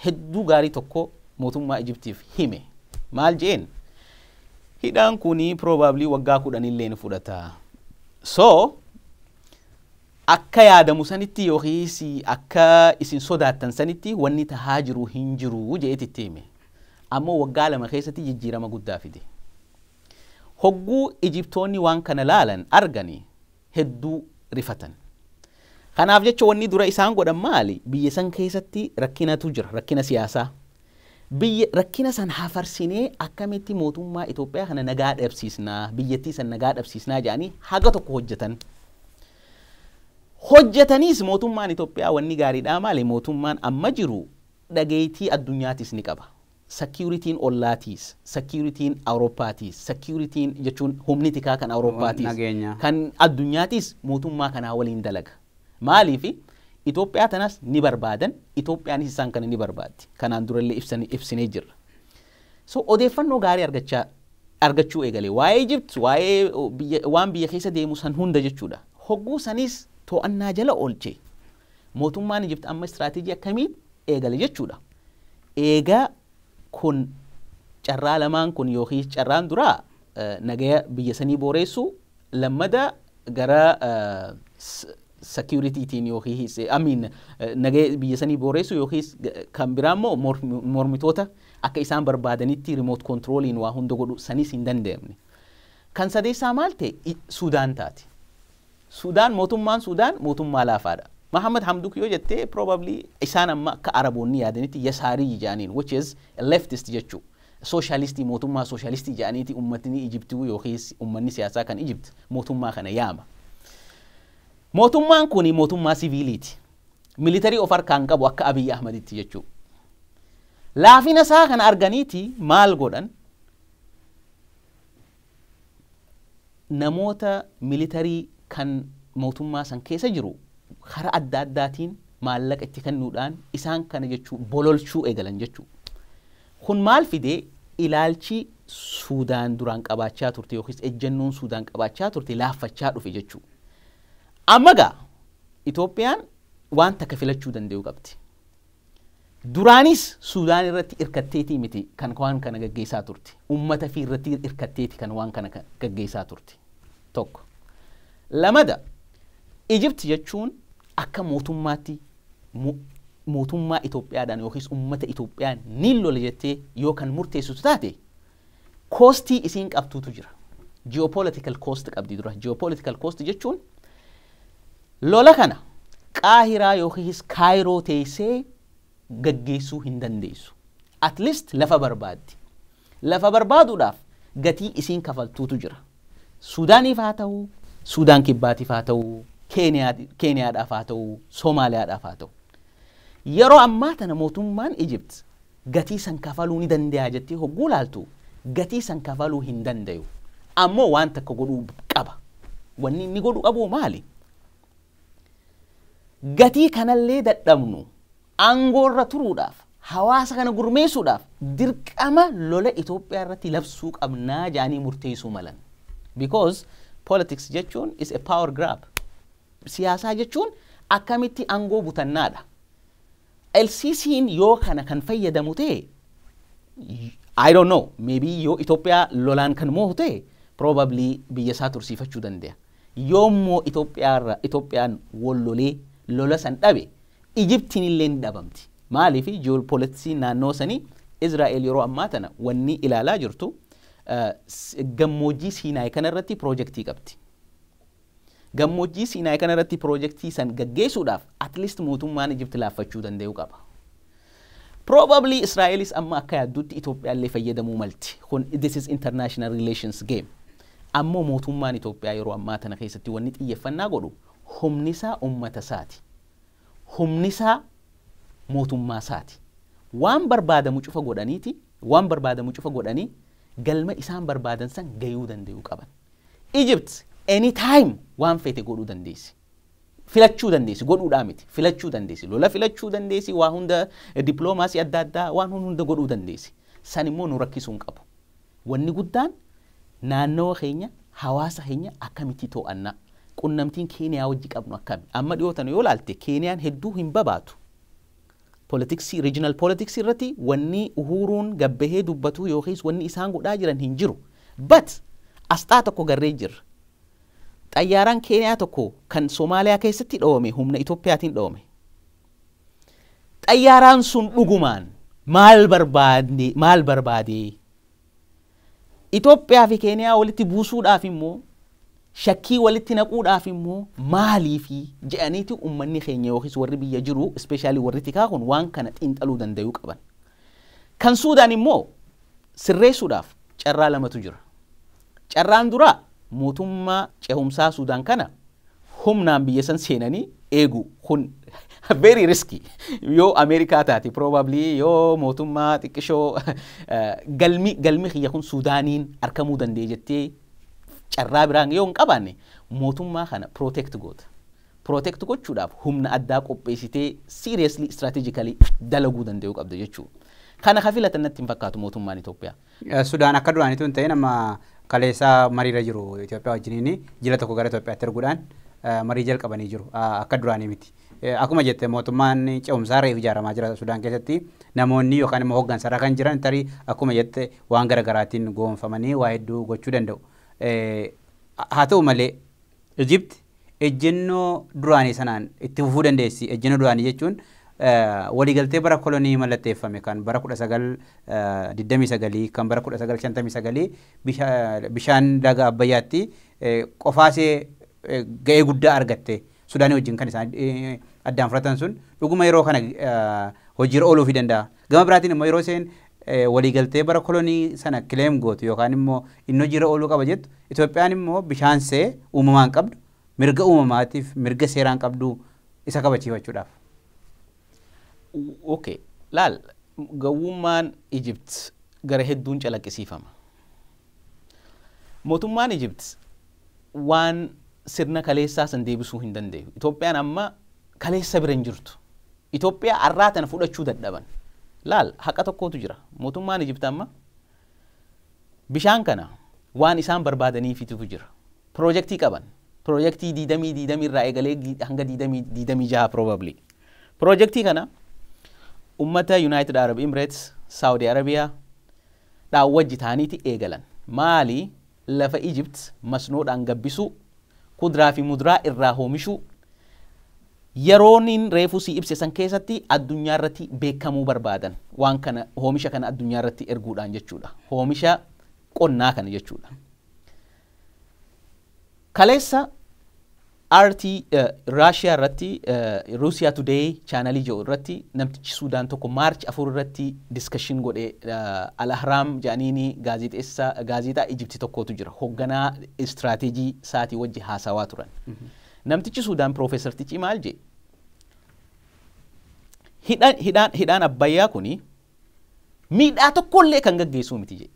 hedduu gaarii tokko mootummaa Ijiptiif hime. Maal jeen? Hidhaan kuni probably waggaa 10 illee ni fudhata. So akka yaadamu sanitti yookiis akka isin sodaattan sanitti wanni tahaa jiru hin jiru jeetti hime. Ammoo waggaa 2 keessatti jijjiirama guddaa fide. Hogguu Ijiptoonni waan kana laalan argani hedduu rifatan. Kanaaf jecha wanni dura isaan godhan maali? Biyya san keessatti rakkinatu jira, rakkina siyaasaa. Biyya rakkina san hafarsinee akkamitti mootummaa Itoophiyaa kana nagaa dhabsiisnaa, biyyattii san nagaa dhabsiisnaa jedhanii haga tokko hojjetan. Hojjetanis mootummaan Itoophiyaa wanni gaariidhaa maali? Mootummaan amma jiru dhageettii addunyaatis ni qaba. Security'n ollaatis, security'n Awurooppaatis, security'n jechuun humni tikaa kan Awurooppaatis, kan addunyaatis mootummaa kanaa waliin dalaga. Maaliifi Itoophiyaa tanas ni barbaadan, Itoophiyaanis isaan kana ni barbaaddi. Kanaan durallee ibsinee jirra. So odeeffannoo gaarii argachuu eegale. Waa'ee Ijipt, waa'ee waan biyya keessa deemu san hunda jechuudha. Hogguu sanis to'annaa jala oolche. Mootummaan Ijipt amma istiraatiijii akkamii eegale jechuudha. Eegaa kun carraa lamaan kun yookiis carraan duraa nagaya biyya sanii booreessu lammada gara security'tiin yookiis nagaya biyya sanii booreessu yookiis kan biraa immoo mormitoota akka isaan barbaadanitti remote controlliin waa hunda godhu sanis hin danda'amne. Kan sadeessaa maal ta'e Sudaan taate. Sudaan mootummaa laafaadha. Muhammad Hamduk yoo jettee probably isaan amma akka Araboonni yaadanitti yasaarii jaaniin which is a leftist jechuu. Socialistii mootummaa socialistii jaaniiti ummatni Ijiptii yookiis ummanni siyaasaa kan Ijipt mootummaa kana yaama. Mootummaan kuni mootummaa siviiliiti. Militarii of harkaan qabu akka Abiy Ahmaditti jechuu. Laafina isaa kana arganiiti maal godhan? Namoota militarii kan mootummaa san keessa jiru karaa adda addaatiin maallaqa itti kennuudhaan isaan kana jechuu bololchuu eegalan jechuu. Kun maal fide ilaalchi Suudaan duraan qabaachaa turte yookiis ejjennoon Suudaan qabaachaa turte laaffachaa dhufe jechuudha. Amma gaa Itoophiyaan waan takka filachuu danda'u qabdi. Duraanis Suudaan irratti irkatteetii miti kan waan kana gaggeessaa turte. Uummata fi irratti irkatteeti kan waan kana gaggeessaa turte. Tokko. Lamada Ijipti jechuun akka mootummaatti mootummaa Itoophiyaadhaan yookiis uummata Itoophiyaan ni lola jettee yoo kan murteessitu taate koostii isiin qabtuutu jira. Geopolitical cost qabdi dura. Geopolitical cost jechuun lola kana Qaahiraa yookiis Kaayiroo teessee gaggeessuu hin dandeessu. At least lafa barbaaddi. Lafa barbaaduudhaaf gatii isiin kafaltuutu jira. Suudaaniif haa ta'u, Suudaan kibbaatiif haa ta'u, Keeniyaadhaaf haa ta'u, Somaaliyaadhaaf haa ta'u. Yeroo ammaa tana mootummaan Ijipt gatii san kafaluu ni danda'a jettee hogguu laaltu gatii san kafaluu hin danda'u. Ammoo waan takka godhuu qaba. Wanni inni godhu qabu maali? Gatii kanallee dadhabnu aangoorra turuudhaaf hawaasa kana gurmeessuudhaaf dirqama lola Itoophiyaa irratti labsuu qabnaa jaanii murteessuu malan. Because politics jechuun is a power grab. Siyaasaa jechuun akkamitti aangoo butannaadha. LCC'n yoo kana kan fayyadamu ta'e I don't know, maybe yoo Itoophiyaa lolaan kan moo'u ta'e probably biyya isaa tursiifachuu danda'a. Yoommoo Itoophiyaan wal lolee lola san dhabe Ijiptiin illee ni dhabamti. Maaliif geopolitiksii naannoo sanii Israa'el yeroo ammaa tana wanni ilaalaa jirtu gammoojjii Siinaay kana irratti projektii qabdi. Gammoojjii Siinaay kana irratti projektii san gaggeessuudhaaf at least mootummaan Ijipt laaffachuu danda'u qaba. Probably Israa'elis amma akka yaaddutti Itoophiyaa illee fayyadamuu malti. This is international relations game. Ammoo mootummaan Itoophiyaa yeroo ammaa tana keessatti wanni xiyyeeffannaa godhu humnisaa uummata isaati. Humnisaa mootummaa isaati. Waan barbaadamu cufa godhanii galma isaan barbaadan san gayuu danda'u qaban. Egypt anytime waan fete godhuu dandeessi. Filachuu dandeessi, godhuudhaa miti. Filachuu dandeessi. Lola filachuu dandeessi, waa hunda diploomaasii adda addaa waan hunda godhuu dandeessi. San immoo nu rakkisuu hin qabu. Wanni guddaan naannoo keenya, hawaasa keenya akkamitti to'annaa. Qunnamtiin Keeniyaa wajji qabnu akkami. Amma dhiyootan yoo laalte Keeniyaan hedduu hin babaatu. Regional politics irratti wanni Uhuruun gabbahee dubbatu yookiis wanni isaan godhaa jiran hin jiru. But asxaa tokko garree jirra. Xayyaaraan Keeniyaa tokko kan Somaaliyaa keessatti dhoome humna Itoophiyaatiin dhoome. Xayyaaraan sun dhugumaan maal barbaade? Itoophiyaa fi Keeniyaa walitti buusuudhaaf immoo shakkii walitti naquudhaaf immoo maaliifi jedhaniiti ummanni keenya yookiis warri biyya jiru especially warri tikaa kun waan kana xiinxaluu danda'uu qaban. Kan Suudaan immoo sirreessuudhaaf carraa lamatu jira. Carraan duraa mootummaa cehumsaa Suudaan kana humnaan biyya san seenanii eegu kun very risky. Yoo Ameerikaa taate probably yoo mootummaa xiqqishoo galmi kiyya kun Suudaaniin argamuu danda'e jettee carraa biraan yoo hin qabaanne mootummaa kana protect goota. Protect gochuudhaaf humna addaa qopheessitee seriously strategically dalaguu danda'uu qabda jechuudha. Kana kafilatan natti hin fakkaatu mootummaan Itoophiyaa. Sudaan akka duraanitu hin ta'e nama kaleessaa mariirra jiru Itoophiyaa wajjiniin jila tokko gara Itoophiyaatti erguudhaan marii jalqabanii jiru akka duraanii miti. Akkuma jette mootummaan cehumsaa reef ijaaramaa jira Sudaan keessatti namoonni yookaan immoo hooggansarra kan jiran tarii akkuma jette waan garaagaraatiin goonfamanii waa hedduu gochuu danda'u. Haa ta'u malee Ijipt ejjennoo duraanii sanaan itti fufuu dandeessi. Ejjennoo duraanii jechuun waliigaltee bara kolonii mallatteeffame kan bara 1929 kan bara 1959 bishaan laga Abbayyaatti qofaasee ga'ee guddaa argatte Sudaanii wajjin kan isaan addaan fudhatan sun dhuguma yeroo kana hojiirra ooluu fi danda'a. Gama biraatiin immoo yeroo isheen waliigaltee bara kolonii sana kileem gootu yookaan immoo inni hojiirra ooluu qaba jettu Itoophiyaan immoo bishaan see uumamaan qabdu mirga uumamaatiif mirga seeraan qabdu isa kabachiifachuudhaaf. Okay, laal gawwummaan Ijipt gara hedduun calaqqisiifama. Mootummaan Ijipt waan sirna kaleessaa san deebisuu hin danda'u. Itoophiyaan amma kaleessa bira hin jirtu. Itoophiyaa har'aa tana fudhachuu dadhaban. Laal haqa tokkotu jira. Mootummaan Ijipt amma bishaan kana waan isaan barbaadanii fitutu jira. Projektii qaban. Projektii diidamii irraa eegalee hanga diidamii jaha probably. Projektii kana ummata United Arab Emirates, Saudi Arabia wajji ta'aniiti eegalan. Maali lafa Egypt masnoodhaan gabbisu kuduraa fi muduraa irraa oomishu yeroonin reefuu si ibse san keessatti addunyaa irratti beekamuu barbaadan waan kana oomisha kana addunyaa irratti erguudhaan jechuudha. Oomisha qonnaa kana jechuudha. Kaleessa Russia irratti Russia Today channelii jiru irratti namtichi Suudaan tokko March 4 irratti discussion godhe Al-Ahram jedhaniini gaazexaa Egypt tokkotu jira. Hoogganaa istiraatejii saatii wajji haasawaa turan. Namtichi Suudaan Professor Tichi maal je? Hidhaan Abbayyaa kuni miidhaa tokkollee kan gaggeessuu miti je.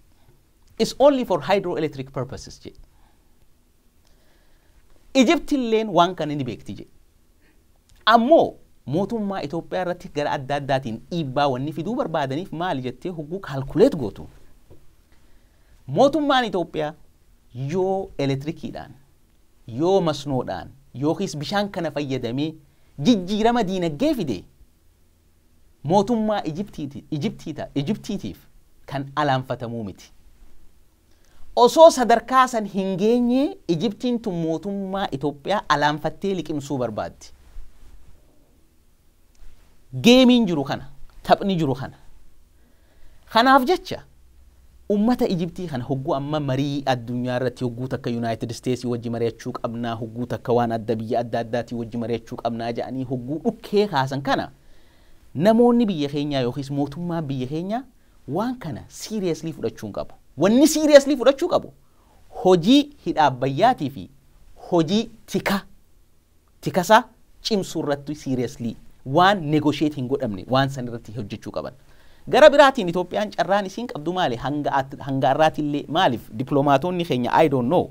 It's only for hydroelectric purposes je. Egypt illeen waan kana ni beekti je. Ammoo mootummaa Itoophiyaa irratti gara adda addaatiin dhiibbaa wanni fiduu barbaadaniif maali jettee hogguu kalkuleet gootu. Mootummaan Itoophiyaa yoo elektirikiidhaan, yoo masnoodhaan, yookiis bishaan kana fayyadamee jijjiirama diinagdee fide mootummaa Egyptiitiif kan alaanfatamuu miti. Osoo sadarkaa san hin geenye Egyptiin tun mootummaa Itoophiyaa alaanfattee liqimsuu barbaaddi. Geemiin jiru kana, taphni jiru kana. Kanaaf jecha ummata Egyptii kana hogguu amma marii addunyaa irratti hogguu takka United States wajji mari'achuu qabnaa, hogguu takka waan adda biyya adda addaatii wajji mari'achuu qabnaa jedhanii hogguu dhukkee kaasan kana namoonni biyya keenyaa yookiis mootummaa biyya keenyaa waan kana seriously fudhachuu qabu. Wanni seriously fudhachuu qabu hojii hidha Abbayyaatii fi hojii tikasaa cimsuu irratti seriously waan negotiate hin godhamne waan san irratti hojjechuu qaban. Gara biraatiin Itoophiyaan carraan isiin qabdu maali hanga irraatiillee maaliif diplomaatonni keenya I don't know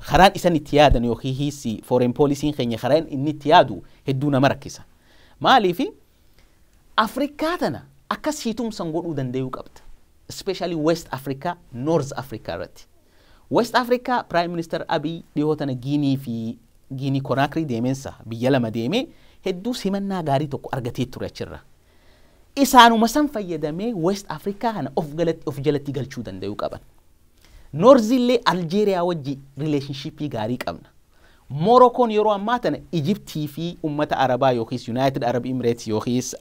karaan isan itti yaadan yookiis foreign policy keenya karaan inni itti yaadu hedduu nama rakkisa. Maaliif Afrikaa tana akka siitumsan godhuu danda'uu qabda. Especially West Africa, North Africa irratti. West Africa Prime Minister Abiy dhiyootana Guinea Conakry deemensa biyya lama deemee hedduu simannaa gaarii tokko argatee ture achirra. Isaanuma san fayyadamee West Africa kana of jalatti galchuu danda'uu qaban. North illee Algeria wajji relationship gaarii qabna. Moroccoon yeroo ammaa tana Egyptii fi ummata Arabaa yookiis United Arab Emirates yookiis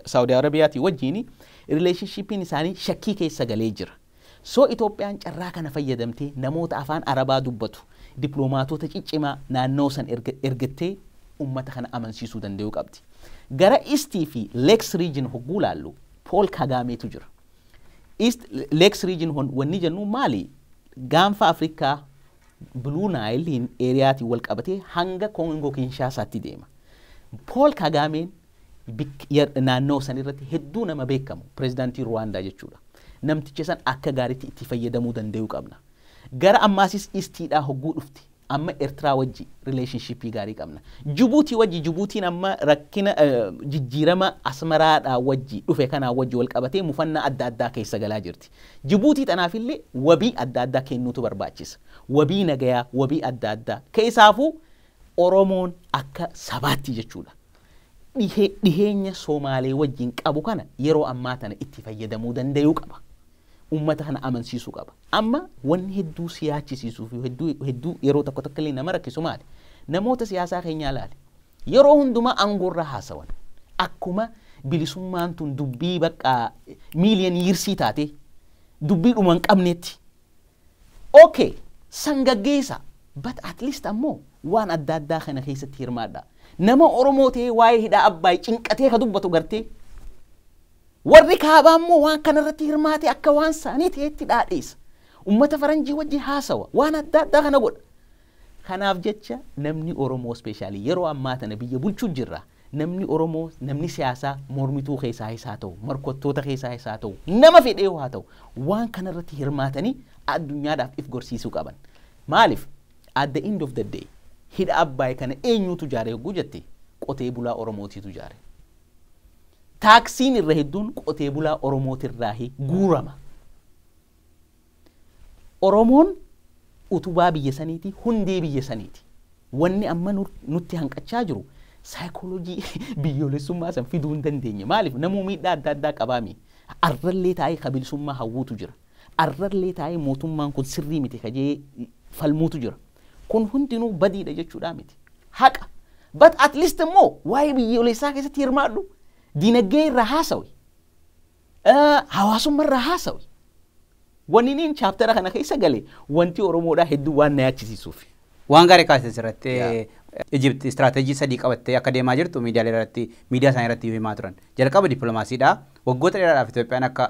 Saudi Arabiyaati wajjiin relationshipin isaanii shakkii keessa galee jira. So Itoophiyaan carraa kana fayyadamtee namoota afaan Arabaa dubbatu diplomaatota ciccimaa naannoo san ergattee ummata kana amansiisuu danda'uu qabdi. Gara Eastii fi Lakes region hogguu laallu Paul Kagameetu jira. East Lakes region wanni jennu maali? Gaanfa Afrikaa Blue Nile areaati wal qabatee hanga Congo Kinshasaatti deema. Paul Kagame naannoo san irratti hedduu nama beekamu pirezidaantii Rwanda jechuudha. Namticha san akka gaariitti itti fayyadamuu danda'uu qabna. Gara ammaasis Eastiidhaa hogguu dhufti. Amma Eertiraa wajji relationship gaarii qabna. Jibuutiin amma rakkina jijjiirama Asmaraadhaa wajji dhufe kanaa wajji wal qabatee mufannaa adda addaa keessa galaa jirti. Jibuutii tanaafillee wabii adda addaa kennuutu barbaachisa. Wabii nagayaa, wabii adda addaa. Keessaafuu Oromoon akka sabaatti jechuudha. Dhiheenya Somaalee wajjin qabu kana yeroo ammaa tana itti fayyadamuu danda'uu qaba. Ummata kana amansiisuu qaba. Amma wanni hedduu siyaachisiisuu fi hedduu yeroo tokko tokkollee nama rakkisu maali? Namoota siyaasaa keenyaa laali. Yeroo hundumaa aangoorra haasawan. Akkuma bilisummaan tun dubbii bakka miiliyan yiirsii taate dubbii dhuma hin qabneetti. Okay, sangaggeessa. But at least ammoo waan adda addaa kana keessatti hirmaadha. Nama Oromoo ta'ee waa'ee hidha Abbaay cinqatee ka dubbatu gartee warri kaabaa ammoo waan kanarratti hirmaate akka waan saanii ta'etti dhaadheessa. Ummata faranjii wajji haasawa waan adda addaa kana godha. Kanaaf jecha namni Oromoo specially yeroo ammaa tana biyya bulchuu jirra. Namni Oromoo namni siyaasaa mormituu keessaa isaa ta'u markottoota keessaa isaa ta'u nama fedhee haa ta'u waan kanarratti hirmaatanii addunyaadhaaf if gorsiisuu qaban. Maaliif at the end of the day hidha Abbaay kana eenyutu jaare hogguu jette qotee bulaa Oromootiitu jaare. taaksiin irra hedduun qotee bulaa Oromootirraa guurama. Oromoon utubaa biyya saniiti, hundee biyya saniiti. Wanni amma nutti hanqachaa jiru saayikooloojii biyyoolessummaa san fiduu hin dandeenye. Maaliif namuu miidhaa adda addaa qabaami. Arrallee taa'ee qabiilsummaa hawwuutu jira. Arrallee taa'ee mootummaan kun sirrii miti kajee falmuutu jira. Kun hundinuu badiidha jechuudha miti. Haqa. But at least immoo waa'ee biyyoolessaa keessatti hirmaadhu. Dinagdee irraa haasawi. Hawaasummaa irraa haasawi. Wanni niin chaaptara kana keessa galee wanti Oromoodhaa hedduu waan na yaachisiisuuf. Waan gaarii kaasee irratti Egypt istiraatejii sadii qabattee akka deemaa jirtu miidiyaalee irratti miidiyaa isaanii irratti himaa turan. Jalqaba dippiloomaasiidha. Waggoota dheeraadhaaf Itoophiyaan akka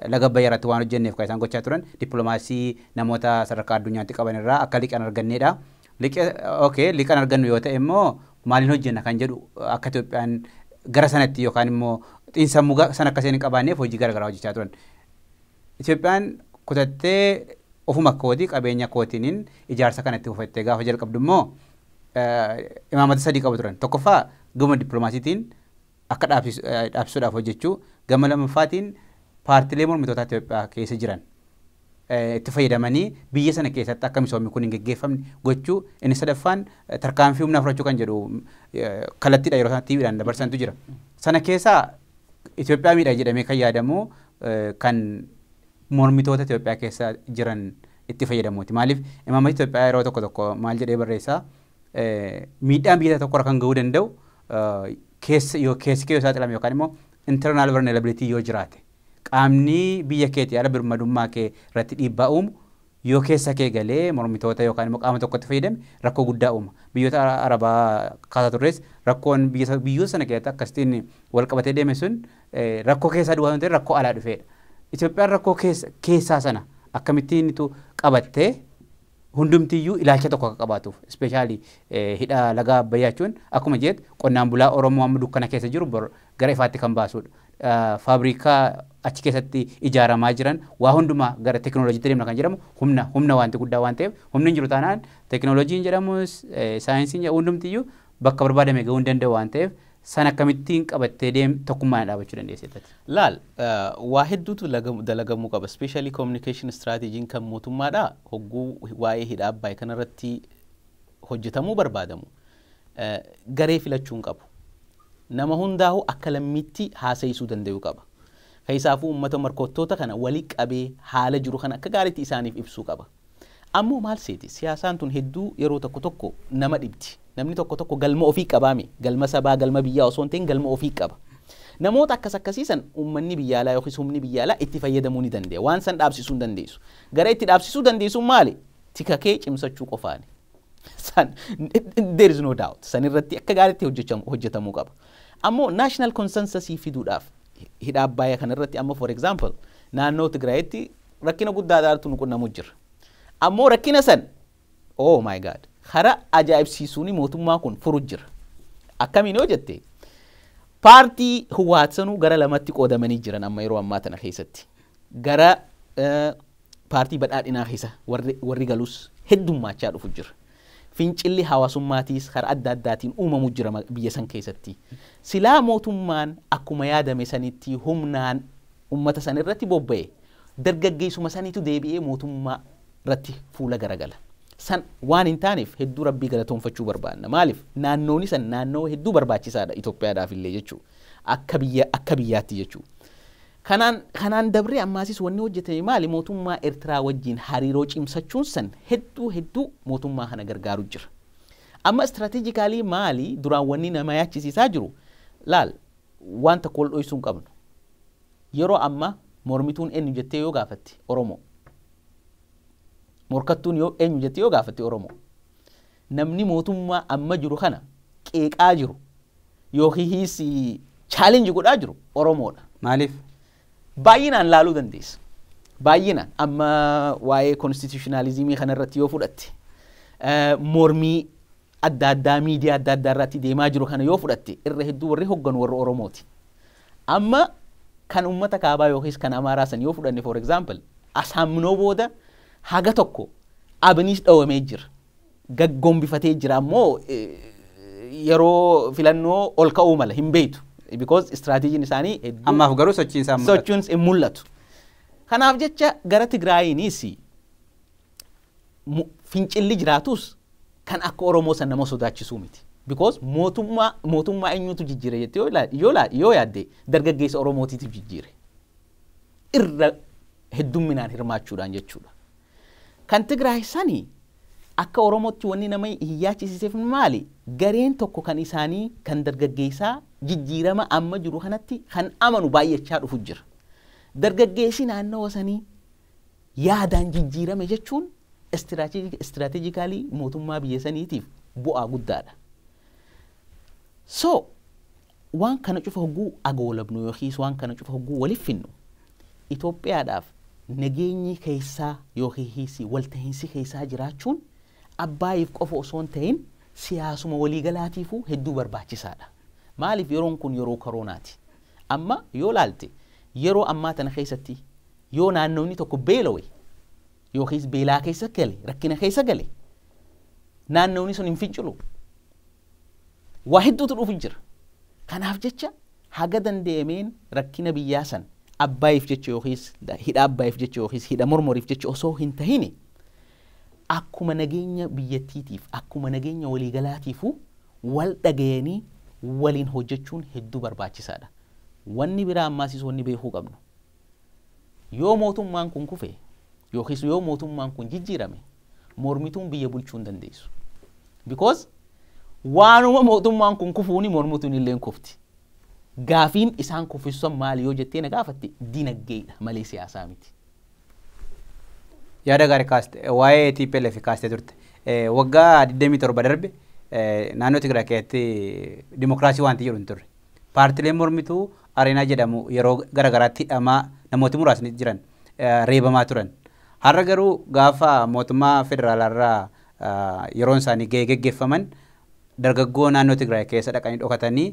laga Abbayyaa irratti waan hojjenneef kan isaan gochaa turan dippiloomaasii namoota sadarkaa addunyaatti qaban irraa akka liqan arganneedha. Liqan argannu yoo ta'e immoo maaliin hojjenna kan jedhu akka Itoophiyaan gara sanatti yookaan immoo xiinsammuu sana akka isheen hin qabaanneef hojii garaagaraa hojjechaa turan. Itoophiyaan kutattee ofuma kooti qabeenya kootiin ijaarsa kanatti ufattee gaafa jalqabdu immoo imaamata sadii qabu turan. Tokkoffaa gama dippiloomaasiitiin akka dhaabsisuudhaaf hojjechuu, gama lammaffaatiin paartilee mormitoota Itoophiyaa keessa jiran itti fayyadamanii biyya sana keessatti akka misoomni kun hin geggeeffamne gochuu, inni sadaffaan tarkaanfii humnaa fudhachuu kan jedhu kallattiidha yeroo sanatti tiiviidhaan dabarsantu jira. Sana keessaa Itoophiyaa miidha jedhamee kan yaadamu kan mormitoota Itoophiyaa keessa jiran itti fayyadamuuti. Maaliif imaamati Itoophiyaa yeroo tokko maal jedhee barreessaa miidhaan biyya tokko kan ga'uu danda'u keessi yoo saaxilame yookaan immoo internal vulnerability yoo jiraate qaamni biyya keetii ala birmadummaa kee irratti dhiibbaa uumu yoo keessa kee galee mormitoota yookaan immoo qaama tokkotti fayyadame rakkoo guddaa uuma. Biyyoota Arabaa kaasaa turres rakkoon biyyoota sana keessatti akkasitiin wal qabatee deeme sun rakkoo keessaa duwwaa hin ta'in rakkoo alaa dhufeedha. Itoophiyaan rakkoo keessaa sana akkamittiin qabattee hundumtiyyuu ilaalcha tokko akka qabaatuuf ispeeshaalii hidha laga Abbayyaa jechuun akkuma jedhu qonnaan bulaa Oromoo amma dukkana keessa jiru gara ifaatti kan baasudha. Faabrikaa achi keessatti ijaaramaa jiran waa hundumaa gara teekinooloojiitti deemna kan jedhamu humna wanti guddaa waan ta'eef humni hin jiru taanaan teekinooloojiin jedhamus saayinsiin hundumtiyyuu bakka barbaadame ga'uu hin danda'u waan ta'eef sana akkamittiin qabattee tokkummaan dhaabachuu dandeesseetti. Laal waa hedduutu dalagamuu qaba. Especially communication strategy kan mootummaadha hogguu waa'ee hidha Abbaay kanarratti hojjetamuu barbaadamu. Garee filachuun qabu. Nama hundaa'u akka lammiitti haasa'isuu danda'u qaba. Kaisaafuu uummata markottoota kana walii qabee haala jiru kana akka gaariitti isaaniif ibsuu qaba. Ammoo maal seeti siyaasaan tun hedduu yeroo tokko nama dhibdi. Namni tokko galma ofii qabaame galma sabaa galma biyyaa osoo hin ta'in galma ofii qaba. Namoota akkasiisan uummanni biyya alaa yookiin humni biyya alaa itti fayyadamuu ni danda'a. Waan san dhaabsisuu hin dandeessu. Gara itti dhaabsisuu dandeessu maali? Tika kee cimsachuu qofaani. There is no doubt. San irratti akka gaariitti hojjetamuu qaba. Ammoo national consensus fiduudhaaf hidha Abbayyaa kanarratti amma for example naannoo Tigraayitti rakkina guddaadhaatu nu qunnamuu jira. Ammoo rakkina san oh my god khara ajaa'ibsiisuuni mootummaa kun furu jira. Akkamiin yoo jette paartii Huwaatsanuu gara lamatti qoodamanii jiran amma yeroo ammaa tana keessatti. Gara paartii badhaadhinaa keessa warri galus heddummaachaa dhufu jira. Fincilli hawaasummaatiis karaa adda addaatiin uumamu jira biyya san keessatti. Silaa mootummaan akkuma yaadame sanitti humnaan uummata san irratti bobba'e dargaggeessuma saniitu deebi'ee mootummaa irratti fuula garagala. San waan hin taaneef hedduu rabbii galatoonfachuu barbaanna. Maaliif naannoon san naannoo hedduu barbaachisaadha Itoophiyaadhaaf illee jechuudha. Akka biyyaatti jechuudha. Kanaan dabree ammaasis wanni hojjetame maali mootummaa Eertiraa wajjin hariiroo cimsachuun san hedduu mootummaa kana gargaaru jira. Amma istiraatiijikaalii maali duraan wanni nama yaachisiisaa jiru laal wanta kol dhoysuun qabnu. Yeroo amma mormituun eenyu jettee yoo gaafatti Oromoo. Morkattuun eenyu jettee yoo gaafatti Oromoo. Namni mootummaa amma jiru kana qeeqaa jiru yookiis challenge godhaa jiru Oromoodha. Maaliif? Baay'inaan laaluu dandeessa. Baay'inaan amma waa'ee constitutionalismii kanarratti yoo fudhatte mormii adda addaa miidiyaa adda addaa irratti deemaa jiru kana yoo fudhatte irra hedduu warri hogganu warra Oromooti. Amma kan uummata kaabaa yookiis kan Amaaraa san yoo fudhanne for example asaamnoo booda haga tokko abiniis dhawamee jira. Gaggombifatee jira ammoo yeroo filannoo ol ka'uu mala hin beektu. because strategiin isaanii ammaaf garuu sochiin hin mul'atu. Kanaaf jecha gara Tigraayiinis fincilli jiraatus kan akka Oromoo san nama sodaachisuu miti. Because mootummaa eenyutu jijjiire jettee yoo yaadde dargaggeessa Oromootiitiif jijjiire. Irra heddumminaan hirmaachuudhaan jechuudha. Kan Tigraay sanii akka Oromootti wanni nama hiyyaachisiseef maali? Gareen tokko kan isaanii kan dargaggeessaa jijjiirama amma jiru kanatti kan amanu baay'achaa dhufu jira. Dargaggeessi naannoo sanii yaadaan jijjiirame jechuun istiraatiijikaalii mootummaa biyya saniitiif bu'aa guddaadha. So waan kana cufa hogguu agoolabnu yookiis waan kana cufa hogguu waliif finnu Itoophiyaadhaaf nageenyi keessaa yookiis walta'iinsi keessaa jiraachuun abbaayiif qofa osoo hin ta'in siyaasuma waliigalaatiifuu hedduu barbaachisaadha. Maaliif yeroon kun yeroo koroonaati. Amma yoo laalte yeroo ammaa tana keessatti yoo naannoonni tokko beelawe yookiis beelaa keessa gale rakkina keessa gale naannoonni sun hin fincilu. Waa hedduutu dhufu jira. Kanaaf jecha haga dandeemeen rakkina biyyaa san abbaayiif jecha yookiis hidha abbaayiif jecha yookiis hidha mormoriif jecha osoo hin tahine akkuma nageenya biyyattiitiif akkuma nageenya waliigalaatiifuu wal dhagayanii waliin hojjechuun hedduu barbaachisaadha. Wanni biraa ammaasiis wanni beekuu qabnu yoo mootummaan kun kufe yookiis yoo mootummaan kun jijjiirame mormituun biyya bulchuu hin dandeessu. Because waanuma mootummaan kun kufuuni mormituun illee kufti. Gaafiin isaan kufisan maali yoo jettee na gaafatte dinagdeedha malee siyaasaa miti. Yaada gaarii kaaste waa'ee TPLF kaaste turte. Waggaa 27 darbe naannoo Tigraay keessatti dimokiraasii waanti jiru hin turre. Paartileen mormituu areenaa jedhamu yeroo garagaraatti hidhamaa namooti muraasni jiran reebamaa turan. Har'a garuu gaafa mootummaa federaalaarraa yeroon isaanii geggeeffaman dargaggoo naannoo Tigraay keessa dhaqanii dhokatanii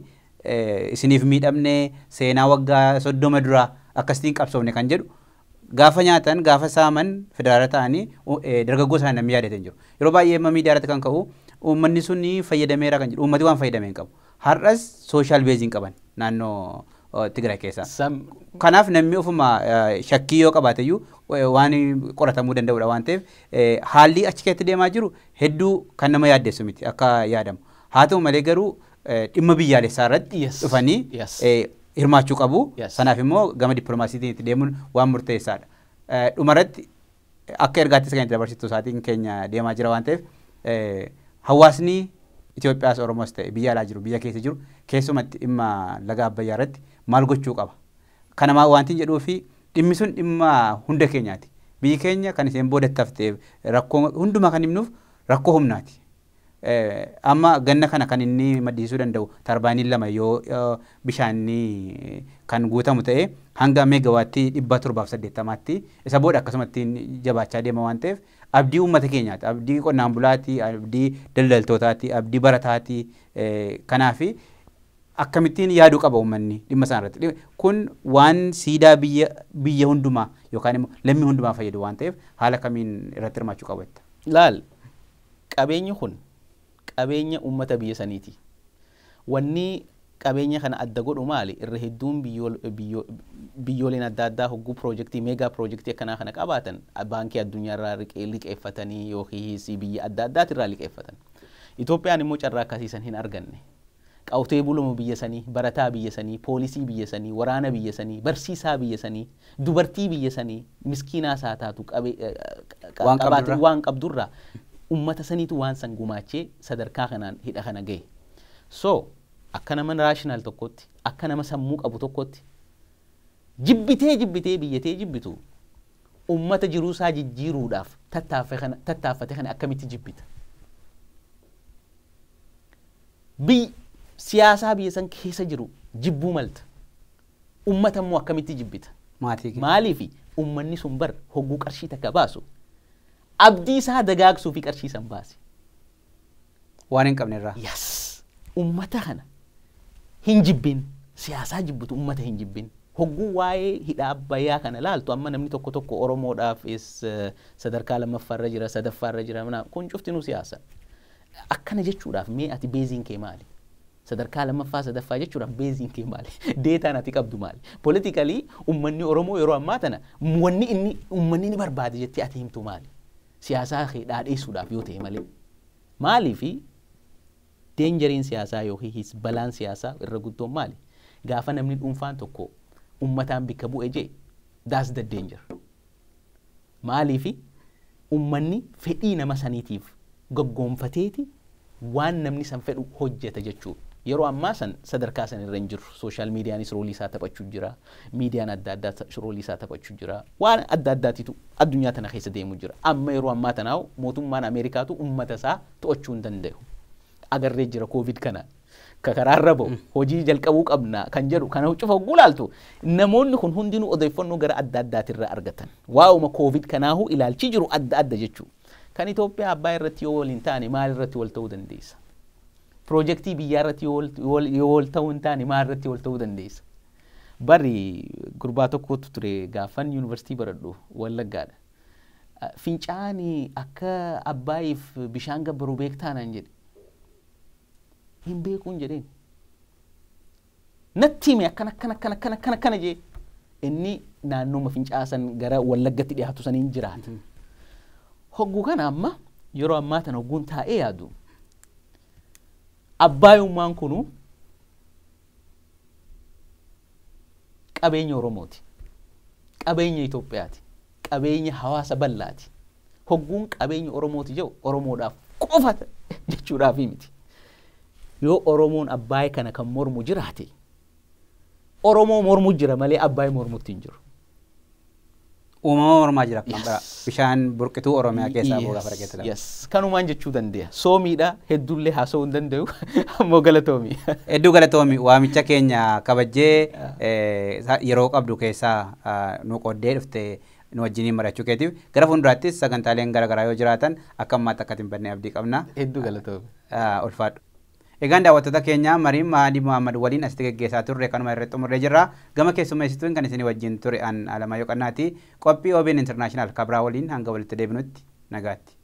isiniif miidhamne seenaa waggaa 30 dura akkasitiin qabsoofne kan jedhu gaafa nyaatan gaafa saaman federaala ta'anii dargaggoo isaanii namni yaadatan jiru. Yeroo baay'ee miidiyaa irratti kan ka'u uummanni sun fayyadameera kan jedhu uummati waan fayyadameen qabu. Har'as sooshaal beeziin qaban naannoo Tigraay keessa. Kanaaf namni ofuma shakkii yoo qabaateyyuu waan qoratamuu danda'udha waan ta'eef haalli achi keessatti deemaa jiru hedduu kan nama yaaddeessu miti akka yaadamu. Haa ta'u malee garuu dhimma biyyaalessaa irratti dhufanii hirmaachuu qabu. Sanaaf immoo gama dippiloomaasiitiin itti deemuun waan murteessaadha. Dhumarratti akka ergaattis kan itti dabarsitu isaatiin keenya deemaa jira waan ta'eef hawaasni Itoophiyaas Oromoos ta'e biyya alaa jiru biyya keessa jiru keessumatti dhimma laga Abbayyaa irratti maal gochuu qaba. Kana wanti jedhuu fi dhimmi sun dhimma hunda keenyaati. Biyyi keenya kan isheen boodattaaf ta'e rakkoo hundumaa kan himnuuf rakkoo humnaati. Amma ganna kana kan inni maddisiisuu danda'u tarbaaniin 2 yoo bishaanni kan guutamu ta'e hanga meegawaatti 780tti isa booda akkasumatti jabaachaa deema waan ta'eef abdii uummata keenyaati. Abdii qonnaan bulaati, abdii daldaltootaati, abdii barataati. Kanaaf akkamittiin yaaduu qaba uummanni dhimma isaan irratti. Kun waan siidaa biyya hundumaa yookaan immoo lammii hundumaa fayyadu waan ta'eef haala kamiin irratti hirmaachuu qabetta. Laal qabeenyi kun qabeenya uummata biyya saniiti. Wanni qabeenya kana adda godhu maali? Irra hedduun biyyooleen adda addaa hogguu piroojeektii meegaa piroojeektii akkanaa kana qabaatan baankii addunyaarraa liqeeffatanii yookiis biyya adda addaatirraa liqeeffatan. Itoophiyaan immoo carraa akkasiisan hin arganne. Qawtee buluma biyya sanii, barataa biyya sanii, poolisii biyya sanii, waraana biyya sanii, barsiisaa biyya sanii, dubartii biyya sanii, miskiinaa isaa taatu waan qabdurraa ummata saniitu waan san gumaachee sadarkaa kanaan hidha kana gahe. So akka nama raashinaal tokkotti akka nama sammuu qabu tokkotti jibbitee biyyatee jibbitu ummata jiruusaa jijjiiruudhaaf tattaaffate kana akkamitti jibbita? Siyaasaa biyya san keessa jiru jibbuu malta. Ummata immoo akkamitti jibbita? Maaliifi ummanni sun bar hogguu qarshii takka baasu abdii isaa dagaagsuu fi qarshii san baase. Waan hin qabne irraa. Yes. Ummata kana hin jibbin. Siyaasaa jibbitu ummata hin jibbin. Hogguu waa'ee hidha Abbayyaa kana laaltu amma namni tokko Oromoodhaaf sadarkaa lammaffaarra jira, sadaffaarra jira. Kun cuftinuu siyaasa. Akkana jechuudhaaf mee ati beeziin kee maali? sadarkaa lammaffaa sadaffaa jechuudha beeziin kee maali deetaan ati qabdu maali politically ummanni oromoo yeroo ammaa tana wanni inni ummanni ni barbaade jettee ati himtu maali siyaasaa kee dhaadheessuudhaaf yoo ta'e malee maalii fi deenjeriin siyaasaa yookiin balaan siyaasaa irra guddoon maali gaafa namni dhuunfaan tokko ummataan bikka bu'e jee that's the danger maalii fi ummanni fedhii nama saniitiif gaggoonfateeti waan namni san fedhu hojjeta jechuudha yeroo ammaa san sadarkaa san irra hin jiru social meediaanis roolii isaa taphachuu jira miidiyaan adda addaa roolii isaa taphachuu jira waan adda addaatitu addunyaa tana keessa deemu jira amma yeroo ammaa tanaa mootummaan Ameerikaatu ummata isaa to'achuu hin danda'u agarree jira covid kana kakaraarra ba'u hojii jalqabuu qabna kan jedhu kana cufa gulaaltu namoonni kun hundinuu odeeffannoo gara adda addaatirraa argatan waa'uma covid kanaahu ilaalchi jiru adda adda jechuu kan Itoophiyaa abbaa irratti yoo waliin taane maal irratti wal ta'uu dandeessa projektii biyyaa irratti yoo wal ta'uu hin taane maal irratti wal ta'uu dandeessa bari gurbaa tokkotu ture gaafan yuunivarsiitii baradhu Wallaggaadha fincaanii akka abbaayiif bishaan gabbaruu beektaanaan jedhe hin beekuun jedheen natti hime akkana jee inni naannooma fincaasan gara Wallaggatti dhiyaatu saniin jiraata hoggu kana amma yeroo ammaa tan hogguun taa'ee yaadu abbaayummaan kunu qabeenya Oromooti qabeenya Itoophiyaati qabeenya hawaasa bal'aati hogguun qabeenya Oromooti jedhu Oromoodhaaf qofa jechuudhaaf miti yoo Oromoon abbaay kana kan mormu jiraate Oromoo mormu jira malee abbaay mormutti hin jiru uumama mormaa jira kan bara bishaan burqituu Oromiyaa keessaa booda fargeetti yes kanumaan jechuu dandeenya soomiidha hedduullee haasa'uu hin danda'u ammoo galatoomi hedduu galatoomi waamicha keenya kabajjee yeroo qabdu keessaa nu qoddee dhufte nu wajjiniin marachuu keetiif gara fuulduraattis sagantaaleen garaagaraa yoo jiraatan akka ammaatti akka hin badne abdii qabna hedduu galatoomi ulfaadhu egaan daawwattoota keenya mariin Mahaadii Mohammad waliin asitti geggeessaa turre kanuma irratti xumurree jirra gama keessummeessituun kan isinii wajjin ture an Alamaayoo Qannaati qophii OBN International kabraa waliin hanga walitti deebinutti nagaatti